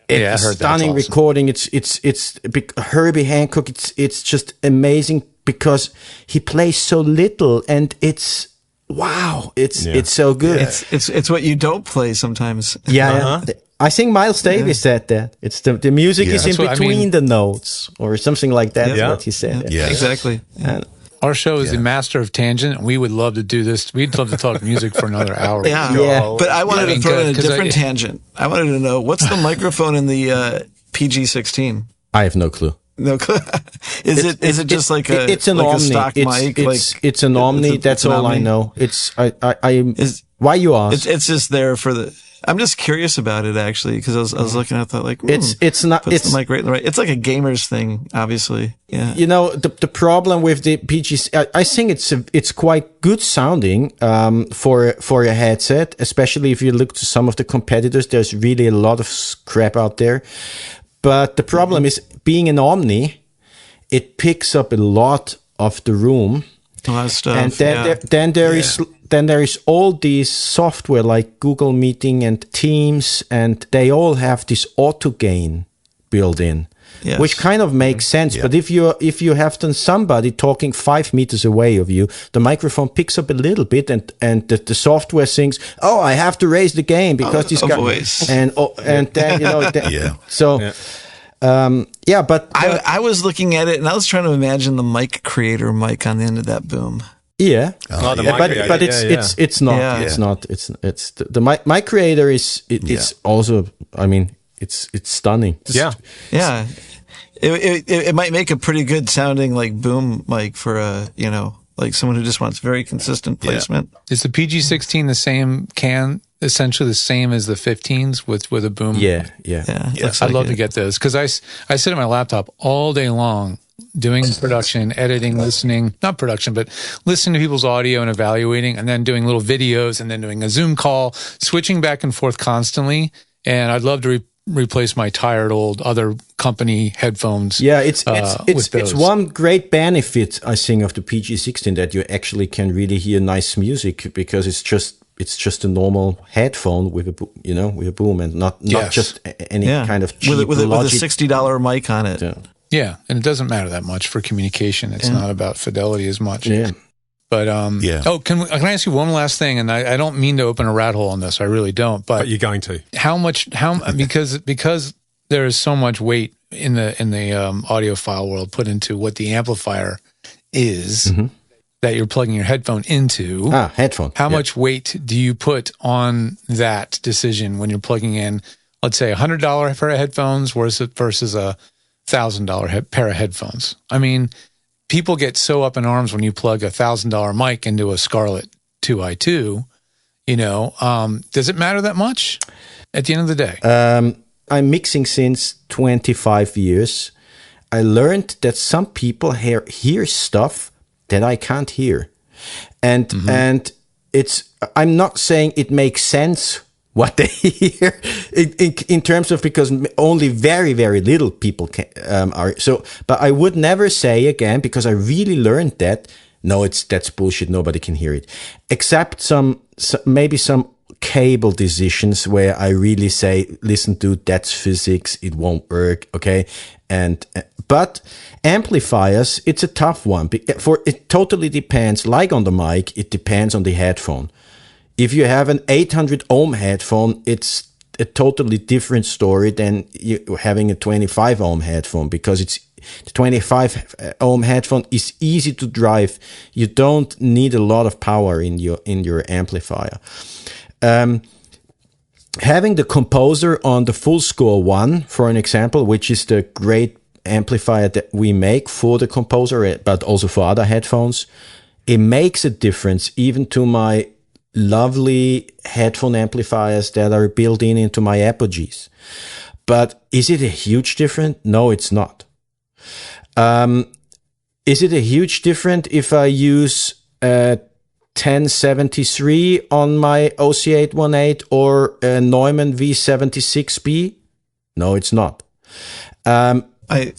I a heard that's stunning awesome. recording. It's Herbie Hancock. It's just amazing because he plays so little, and it's wow. It's so good. It's what you don't play sometimes. Yeah. I think Miles Davis said that. It's the music is in That's what I between mean. the notes or something like that. That's Yeah. what he said. Yeah. Exactly. And Our show is the master of tangent, and we would love to do this. We'd love to talk music for another hour. Yeah. But I wanted to throw in a Because different tangent. I wanted to know, what's the microphone in the PG-16? I have no clue. No, is it just like a it's an like Omni. a stock mic? It's an Omni. That's an all I Omni? know. Why you ask? It's just there for the. I'm just curious about it actually because I was looking at that like It's not. puts It's the mic right in the right. It's like a gamer's thing, obviously. Yeah. you know the problem with the PG. I think it's quite good sounding for a headset, especially if you look to some of the competitors. There's really a lot of crap out there, but the problem is being an Omni, it picks up a lot of the room. A lot of stuff. And then there is all these software like Google Meeting and Teams, and they all have this auto gain built in, Yes. which kind of makes sense. But if you have done somebody talking 5 meters away of you, the microphone picks up a little bit, and the software thinks, "Oh, I have to raise the gain because this guy," voice. and then So. But I was looking at it and I was trying to imagine the mic creator mic on the end of that boom. yeah, Oh, the mic creator. but it's not. Yeah. It's not. It's the my creator is it's also. I mean, it's stunning. Yeah. Yeah. It might make a pretty good sounding like boom mic for like someone who just wants very consistent placement. Is the PG-16 the same essentially the same as the 15s with a boom? Yeah. Looks I'd like love it. to get those because I sit at my laptop all day long doing production, editing, listening, not production, but listening to people's audio and evaluating, and then doing little videos and then doing a Zoom call, switching back and forth constantly. And I'd love to replace my tired old other company headphones. Yeah, it's with those. one great benefit I think of the PG-16 that you actually can really hear nice music because it's just a normal headphone with a boom and not just any kind of cheap with a Logic. $60 mic on it. Yeah, and it doesn't matter that much for communication. It's not about fidelity as much. Yeah. But Oh, can I ask you one last thing? And I don't mean to open a rat hole on this. I really don't. But But you're going to. because there is so much weight in the audiophile world put into what the amplifier is. Mm-hmm. that you're plugging your headphone into. Headphone. How much weight do you put on that decision when you're plugging in, let's say, $100 pair of headphones versus a $1,000 pair of headphones? I mean, people get so up in arms when you plug a $1,000 mic into a Scarlett 2i2. Does it matter that much at the end of the day? I'm mixing since 25 years. I learned that some people hear stuff that I can't hear. And I'm not saying it makes sense what they hear in terms of, because only very, very little people are. So, but I would never say again, because I really learned that, no, that's bullshit. Nobody can hear it, except maybe some cable decisions where I really say, listen, dude, that's physics. It won't work. Okay. But amplifiers, it's a tough one. It totally depends. Like on the mic, it depends on the headphone. If you have an 800 ohm headphone, it's a totally different story than you having a 25 ohm headphone, because the 25 ohm headphone is easy to drive. You don't need a lot of power in your amplifier. Having the Composer on the Full Score 1, for an example, which is the great amplifier that we make for the Composer, but also for other headphones, it makes a difference even to my lovely headphone amplifiers that are built into my Apogees. But is it a huge difference? No, it's not. Is it a huge difference if I use 1073 on my OC818 or a Neumann V76B? No, it's not. I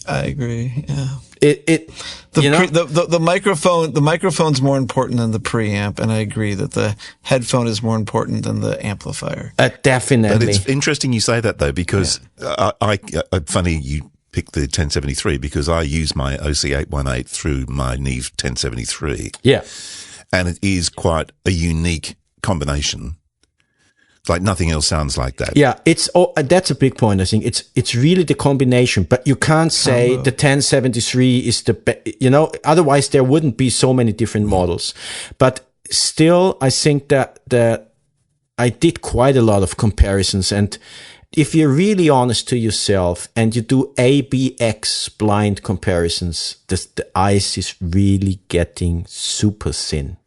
agree. Yeah. The microphone's more important than the preamp, and I agree that the headphone is more important than the amplifier. Definitely. But it's interesting you say that though, because funny you picked the 1073, because I use my OC818 through my Neve 1073. Yeah. And it is quite a unique combination. It's like nothing else sounds like that. Yeah, that's a big point. I think it's really the combination, but you can't say the 1073 is the otherwise there wouldn't be so many different models. But still, I think that I did quite a lot of comparisons, and if you're really honest to yourself and you do ABX blind comparisons, the ice is really getting super thin.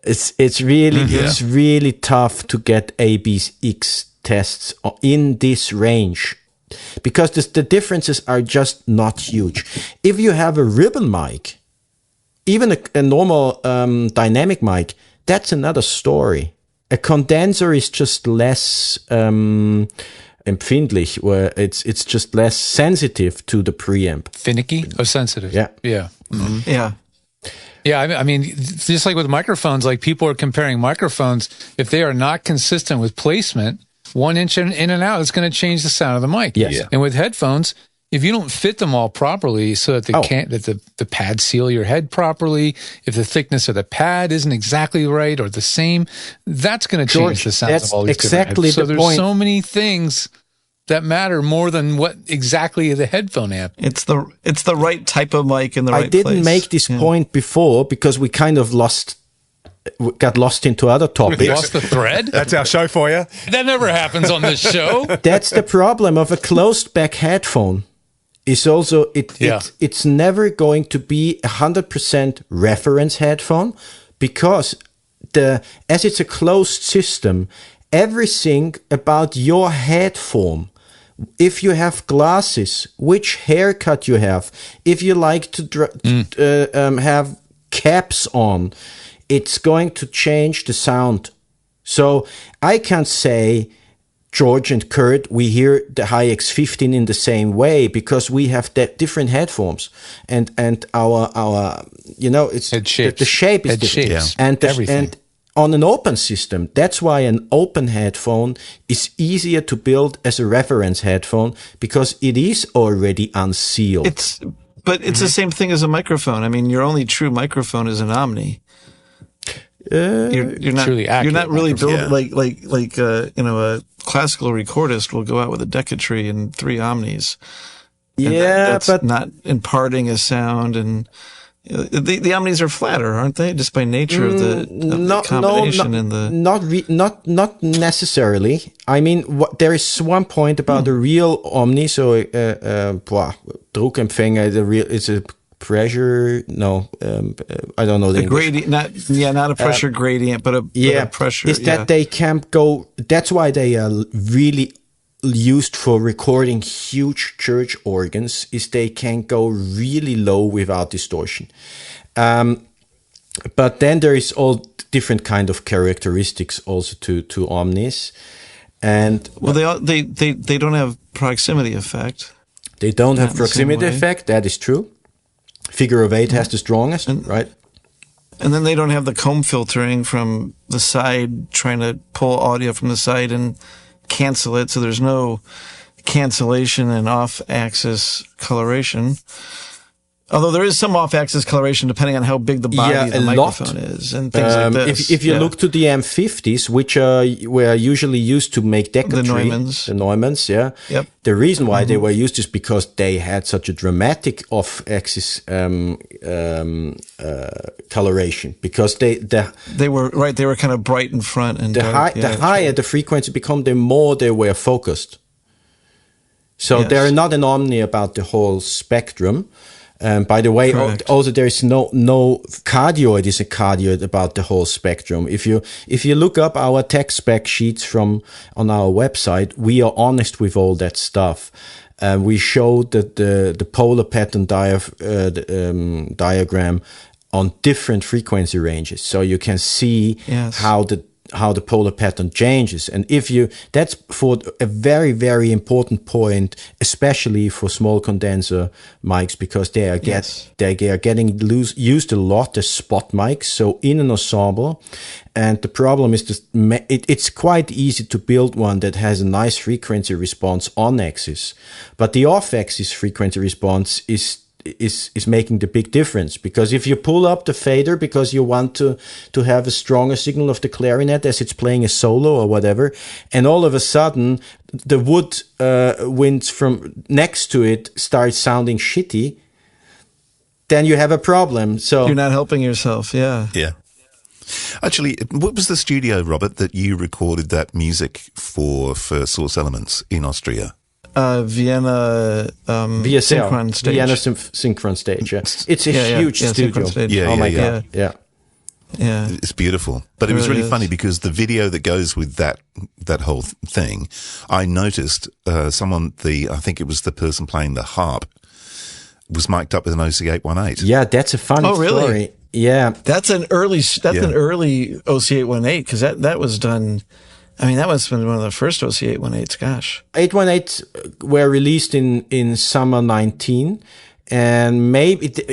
It's really tough to get ABX tests in this range, because the differences are just not huge. If you have a ribbon mic, even a normal dynamic mic, that's another story. A condenser is just less empfindlich, where it's just less sensitive to the preamp. Finicky? Oh, sensitive. Yeah. Yeah. Mm-hmm. Yeah. Yeah, I mean, just like with microphones, like people are comparing microphones. If they are not consistent with placement, 1 inch in and out, it's going to change the sound of the mic. Yes. Yeah. And with headphones, if you don't fit them all properly so that the pads seal your head properly, if the thickness of the pad isn't exactly right or the same, that's going to change the sound of all these exactly different heads. So the there's point. so many things that matter more than what exactly the headphone amp. It's the right type of mic in the right place. I didn't make this point before because we kind of got lost into other topics. Lost the thread? That's our show for you. That never happens on this show. That's the problem of a closed back headphone. Is also it's never going to be 100% reference headphone, because as it's a closed system, everything about your head form, if you have glasses, which haircut you have, if you like to have caps on, it's going to change the sound. So I can't say, George and Kurt, we hear the Hi-X15 in the same way because we have different headphones and our it's head shapes. The shape is head different. Shapes. Yeah. Everything. And on an open system, that's why an open headphone is easier to build as a reference headphone, because it is already unsealed. But it's the same thing as a microphone. I mean, your only true microphone is an Omni. You're not really building like a classical recordist will go out with a Decatree and 3 Omnis. And that's but not imparting a sound, and The Omnis are flatter, aren't they? Just by nature of the combination and the not necessarily. I mean, there is one point about the real Omni. So, Druckempfänger, it's a pressure. No, I don't know the gradient. Not a pressure gradient, but a pressure. Is that they can't go? That's why they are really used for recording huge church organs, is they can go really low without distortion. But then there is all different kind of characteristics also to Omnis. And they don't have proximity effect. They don't have proximity effect, that is true. Figure of 8 has the strongest, right? And then they don't have the comb filtering from the side, trying to pull audio from the side and cancel it, so there's no cancellation and off-axis coloration. Although there is some off-axis coloration depending on how big the body of the microphone is and things like this. If you look to the M50s, which were usually used to make decatry, the Neumanns, yeah. Yep. The reason why they were used is because they had such a dramatic off-axis coloration. Because they were right. They were kind of bright in front, and the higher the frequency become, the more they were focused. So they're not an Omni about the whole spectrum. By the way, also there is no cardioid is a cardioid about the whole spectrum. If you look up our tech spec sheets on our website, we are honest with all that stuff. We showed that the polar pattern diagram on different frequency ranges, so you can see how the polar pattern changes. And that's for a very, very important point, especially for small condenser mics, because they are getting used a lot as spot mics. So in an ensemble, and the problem is it's quite easy to build one that has a nice frequency response on axis, but the off axis frequency response is making the big difference, because if you pull up the fader because you want to have a stronger signal of the clarinet as it's playing a solo or whatever, and all of a sudden the wood winds from next to it starts sounding shitty, then you have a problem. So you're not helping yourself. Yeah. Actually, what was the studio, Robert, that you recorded that music for Source Elements in Austria? Vienna Synchron Stage. Vienna Synchron Stage, yeah. It's a huge studio. Oh my God. Yeah. It's beautiful. But it was really funny because the video that goes with that whole thing, I noticed I think it was the person playing the harp, was mic'd up with an OC818. Yeah, that's a funny story. Yeah. That's an early OC818, because that was done. I mean, that was one of the first OC818s, gosh. 818s were released in summer 19, and maybe it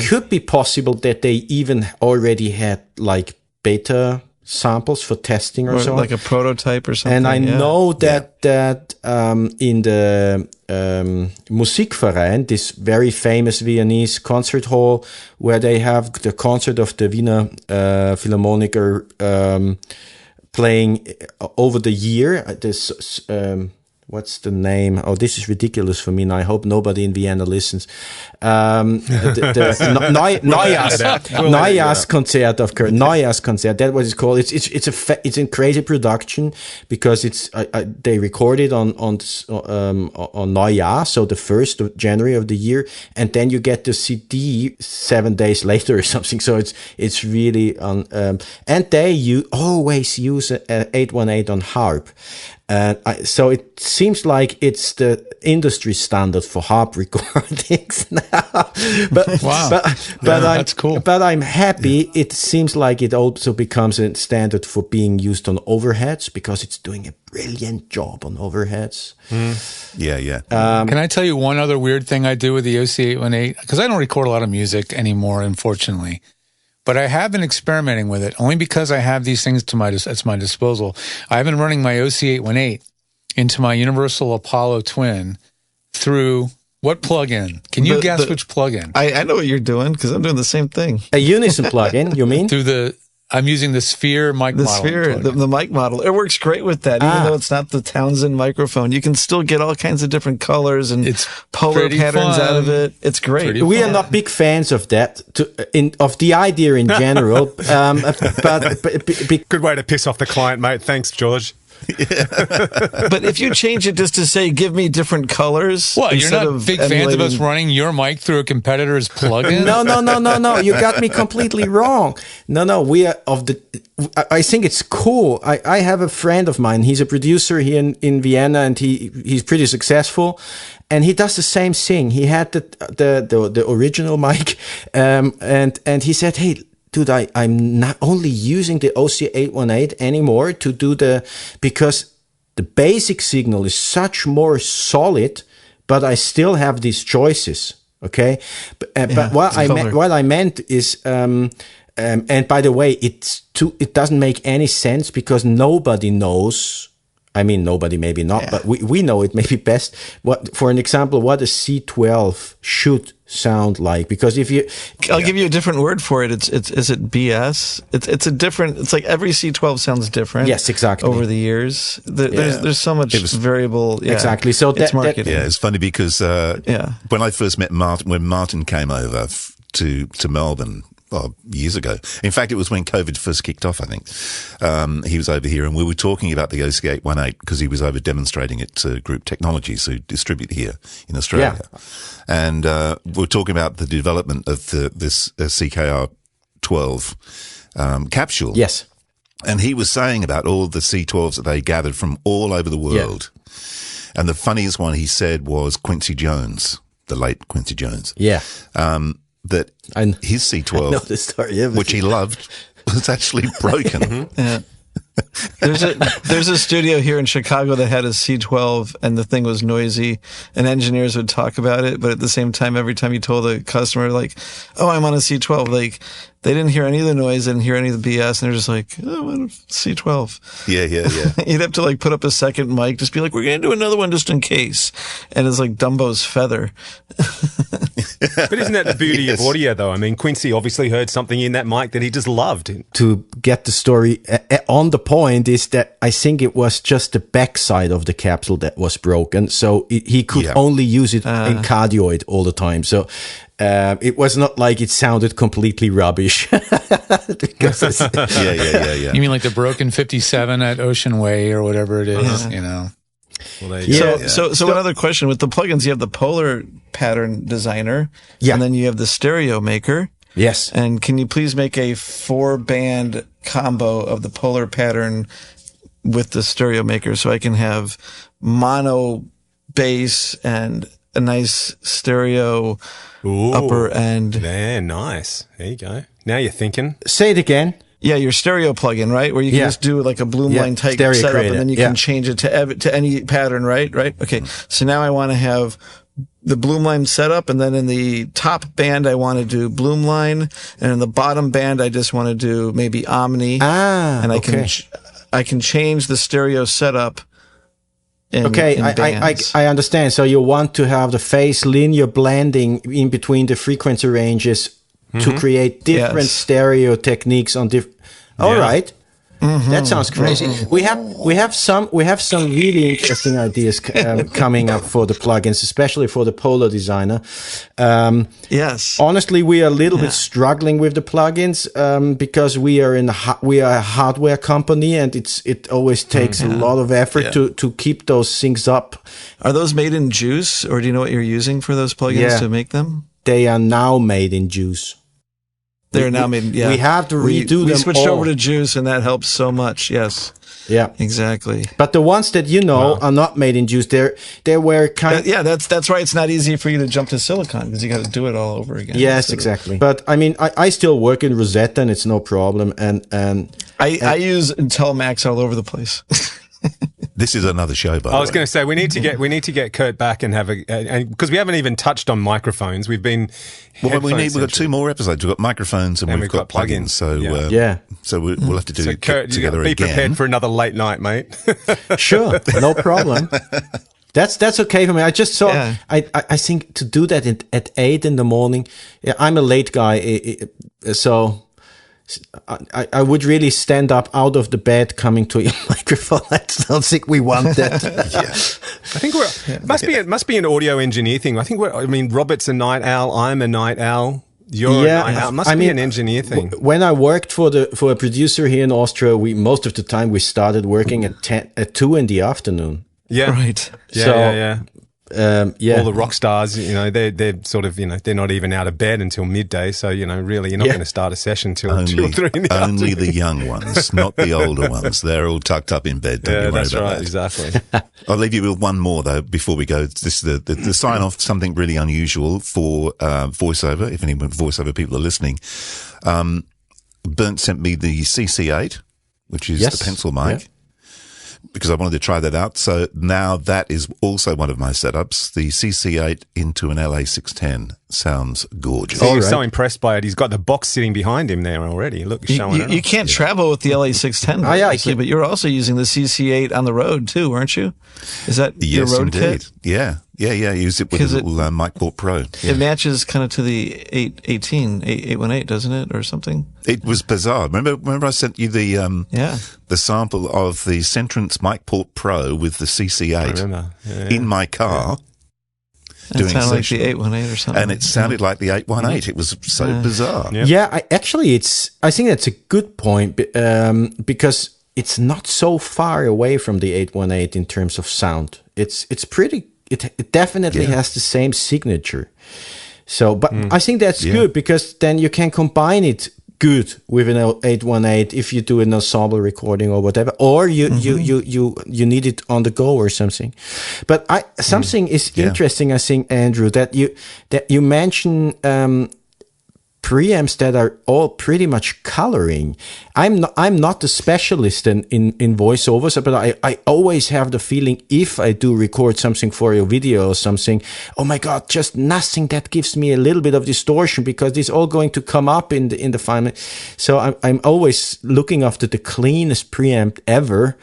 could be possible that they even already had like beta samples for testing or so. Like a prototype or something. And I know that in the Musikverein, this very famous Viennese concert hall, where they have the concert of the Wiener Philharmoniker playing over the year, this what's the name? Oh, this is ridiculous for me, and I hope nobody in Vienna listens. Neujahrskonzert of Kurt. Neujahrskonzert. That's what it's called. It's a crazy production because they recorded on Neujahr, so the 1st of January of the year, and then you get the CD 7 days later or something. So it's really and they always use 818 on harp. So it seems like it's the industry standard for harp recordings now. That's cool. But I'm happy. It seems like it also becomes a standard for being used on overheads, because it's doing a brilliant job on overheads. Yeah. Can I tell you one other weird thing I do with the OC818? Because I don't record a lot of music anymore, unfortunately. But I have been experimenting with it only because I have these things at my disposal. I've been running my OC818 into my Universal Apollo Twin through what plugin? Can you guess which plugin? I know what you're doing, because I'm doing the same thing. A Unison plugin, you mean? Through the I'm using the Sphere mic model. The mic model. It works great with that. Even though it's not the Townsend microphone, you can still get all kinds of different colors and polar patterns out of it. It's great. We are not big fans of that, of the idea in general. But good way to piss off the client, mate. Thanks, George. But if you change it just to say, give me different colors. What, you're not big fans of us running your mic through a competitor's plugin? No. You got me completely wrong. No. We are I think it's cool. I have a friend of mine. He's a producer here in Vienna, and he's pretty successful. And he does the same thing. He had the original mic, and he said, hey, dude, I'm not only using the OC818 anymore to do because the basic signal is such more solid, but I still have these choices. Okay. But what I meant is, and by the way, it doesn't make any sense because nobody knows. I mean, nobody, maybe not, but we know it maybe best. For an example, what a C12 should sound like, because I'll give you a different word for it. Is it BS? It's like every C12 sounds different. Yes, exactly. Over the years, there's so much variable. Yeah, exactly. So it's marketing. It's funny because when I first met Martin, when Martin came over to Melbourne. Years ago. In fact, it was when COVID first kicked off, I think. He was over here and we were talking about the OC818 because he was over demonstrating it to Group Technologies who distribute here in Australia. Yeah. And we were talking about the development of this CKR12 capsule. Yes. And he was saying about all the C12s that they gathered from all over the world. Yeah. And the funniest one he said was Quincy Jones, the late Quincy Jones. Yeah. That his C12, which he loved, was actually broken. Yeah. There's a studio here in Chicago that had a C12 and the thing was noisy and engineers would talk about it, but at the same time, every time you told the customer like, oh, I'm on a C12, like they didn't hear any of the noise, they didn't hear any of the BS, and they're just like, oh, I'm on a C12. Yeah. You'd have to like put up a second mic, just be like, we're going to do another one just in case. And it's like Dumbo's feather. But isn't that the beauty of audio, though? I mean, Quincy obviously heard something in that mic that he just loved. To get the story on the point is that I think it was just the backside of the capsule that was broken. So he could only use it in cardioid all the time. So it was not like it sounded completely rubbish. Yeah. You mean like the broken 57 at Ocean Way or whatever it is, you know? Well, so another question with the plugins, you have the polar pattern designer, and then you have the stereo maker. Yes. And can you please make a 4-band combo of the polar pattern with the stereo maker so I can have mono bass and a nice stereo upper end? Man, nice. There you go. Now you're thinking. Say it again. Yeah, your stereo plugin, right? Where you can just do like a Bloomline type setup and then you can change it to any pattern, right? Okay. So now I want to have the Bloomline setup, and then in the top band I want to do Bloomline, and in the bottom band I just want to do maybe Omni. And I can change the stereo setup. I understand. So you want to have the phase linear blending in between the frequency ranges to create different stereo techniques on different. All right. That sounds crazy. We have some really interesting ideas coming up for the plugins, especially for the Polar Designer. Yes. Honestly, we are a little bit struggling with the plugins because we are a hardware company, and it always takes a lot of effort to keep those things up. Are those made in Juice, or do you know what you're using for those plugins to make them? They are now made in Juice. They're now made. Yeah, we have to redo them. We switched over to Juice, and that helps so much. Yes. Yeah. Exactly. But the ones that are not made in Juice. They were kind. That's why it's not easy for you to jump to Silicon because you got to do it all over again. Yes, exactly. But I mean, I still work in Rosetta, and it's no problem. And I use Intel Max all over the place. This is another show, by the way. I was going to say we need to get Kurt back and have because we haven't even touched on microphones. We've been we've got 2 more episodes. We've got microphones and we've got plugins. So so we'll have to do Kurt, together be again. Be prepared for another late night, mate. Sure, no problem. That's okay for me. I just saw. I think to do that at 8 in the morning. I'm a late guy, so. I would really stand up out of the bed coming to your microphone. I don't think we want that. I think it must be an audio engineer thing. I think Robert's a night owl. I'm a night owl. You're a night owl. It must be an engineer thing. When I worked for a producer here in Austria, most of the time we started working at 2 in the afternoon. Yeah. Right. Yeah. All the rock stars, they're sort of, they're not even out of bed until midday. So, really, you're not going to start a session till 2 or 3 in the afternoon. Only the young ones, not the older ones. They're all tucked up in bed. Don't you worry about that. Exactly. I'll leave you with one more, though, before we go. This is the sign-off, something really unusual for voiceover, if any voiceover people are listening. Bernd sent me the CC8, which is the pencil mic. Because I wanted to try that out. So now that is also one of my setups. The CC8 into an LA610 sounds gorgeous. You're so impressed by it. He's got the box sitting behind him there already. Look, showing it. You can't travel with the LA610, obviously, but you're also using the CC8 on the road too, weren't you? Is that your road kit? Yeah. Use it with a little Mic Port Pro. It matches kind of to the 818, doesn't it, or something? It was bizarre. Remember I sent you the sample of the Centrance Mic Port Pro with the CC8 in my car. It sounded like the 818 or something. And it sounded like the 818. It was so bizarre. Yeah, I think that's a good point because it's not so far away from the 818 in terms of sound. It's pretty. It definitely has the same signature. So, but I think that's good because then you can combine it good with an 818 if you do an ensemble recording or whatever, or you need it on the go or something. But something is interesting, I think, Andrew, that you mention preamps that are all pretty much coloring. I'm not a specialist in voiceovers, but I always have the feeling if I do record something for a video or something, oh my God, just nothing that gives me a little bit of distortion because it's all going to come up in the final. So I'm always looking after the cleanest preamp ever.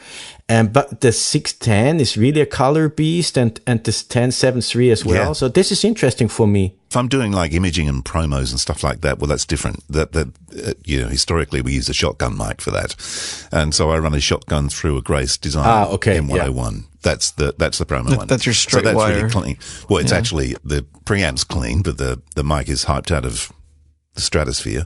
But the 610 is really a color beast and this 1073 as well. Yeah. So this is interesting for me. If I'm doing like imaging and promos and stuff like that, well, that's different. Historically we use a shotgun mic for that. And so I run a shotgun through a Grace Design M101. Yeah. That's the promo one. That's your straight wire. Really clean. Well, it's actually, the preamp's clean, but the mic is hyped out of the stratosphere.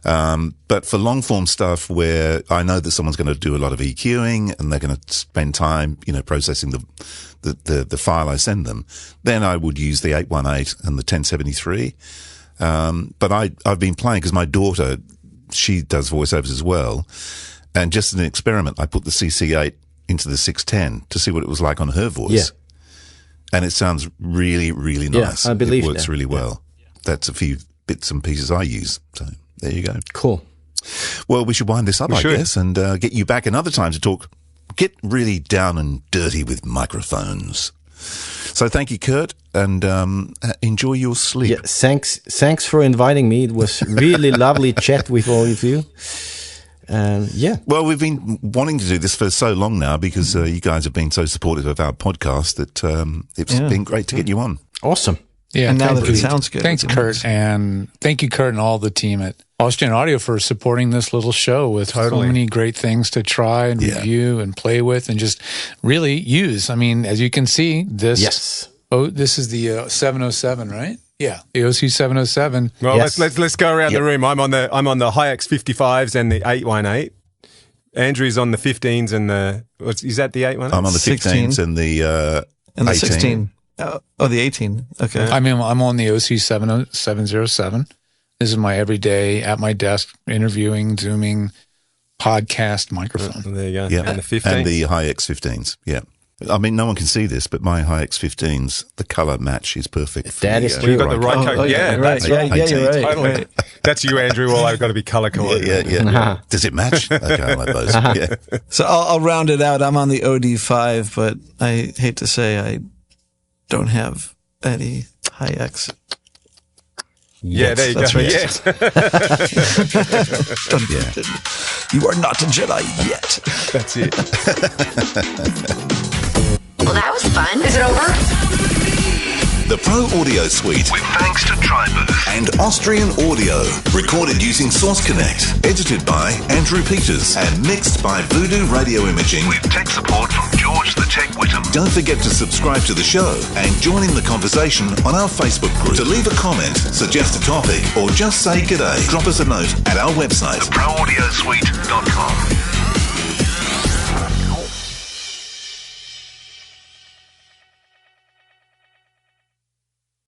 But for long form stuff where I know that someone's going to do a lot of EQing and they're going to spend time, processing the file I send them, then I would use the 818 and the 1073. But I've been playing because my daughter, she does voiceovers as well. And just as an experiment, I put the CC8 into the 610 to see what it was like on her voice. Yeah. And it sounds really, really nice. Yeah, I believe it works really well. Yeah. That's a few bits and pieces I use. So there you go. Cool. Well, we should wind this up, I guess, and get you back another time to get really down and dirty with microphones. So thank you, Kurt, and enjoy your sleep. Yeah, thanks for inviting me. It was really lovely chat with all of you. Well, we've been wanting to do this for so long now because you guys have been so supportive of our podcast that it's been great to get you on. Awesome. Yeah, and now that it sounds good. Thanks, Kurt, and thank you, Kurt, and all the team at Austrian Audio for supporting this little show with so many great things to try and review and play with and just really use. I mean, as you can see, this is the 707, right? Yeah, the OC 707. Well, let's go around the room. I'm on the Hi-X 55s and the 818. Andrew's on the 15s and is that the 818? I'm on the 15s and the 16. The 18. Okay. I mean, I'm on the OC 707. This is my everyday at my desk interviewing, Zooming, podcast microphone. There you go. Yeah. And the 15s. And the Hi-X 15s. Yeah. I mean, no one can see this, but my Hi-X 15s, the color match is perfect. That is true. You've got the right code. Yeah, that's right. Yeah, you're right. Totally. Right. That's you, Andrew. Well, I've got to be color coordinated. Yeah. Does it match? Okay, I like those. Yeah. So I'll round it out. I'm on the OD5, but I hate to say I don't have any Hi-X. Yeah, there you That's go. right. Yes. You are not a Jedi yet. That's it. Well, that was fun. Is it over? The Pro Audio Suite, with thanks to TriBooth and Austrian Audio. Recorded using Source Connect. Edited by Andrew Peters and mixed by Voodoo Radio Imaging with tech support from George the Tech Whittam. Don't forget to subscribe to the show and join in the conversation on our Facebook group. To leave a comment, suggest a topic, or just say g'day, drop us a note at our website, theproaudiosuite.com.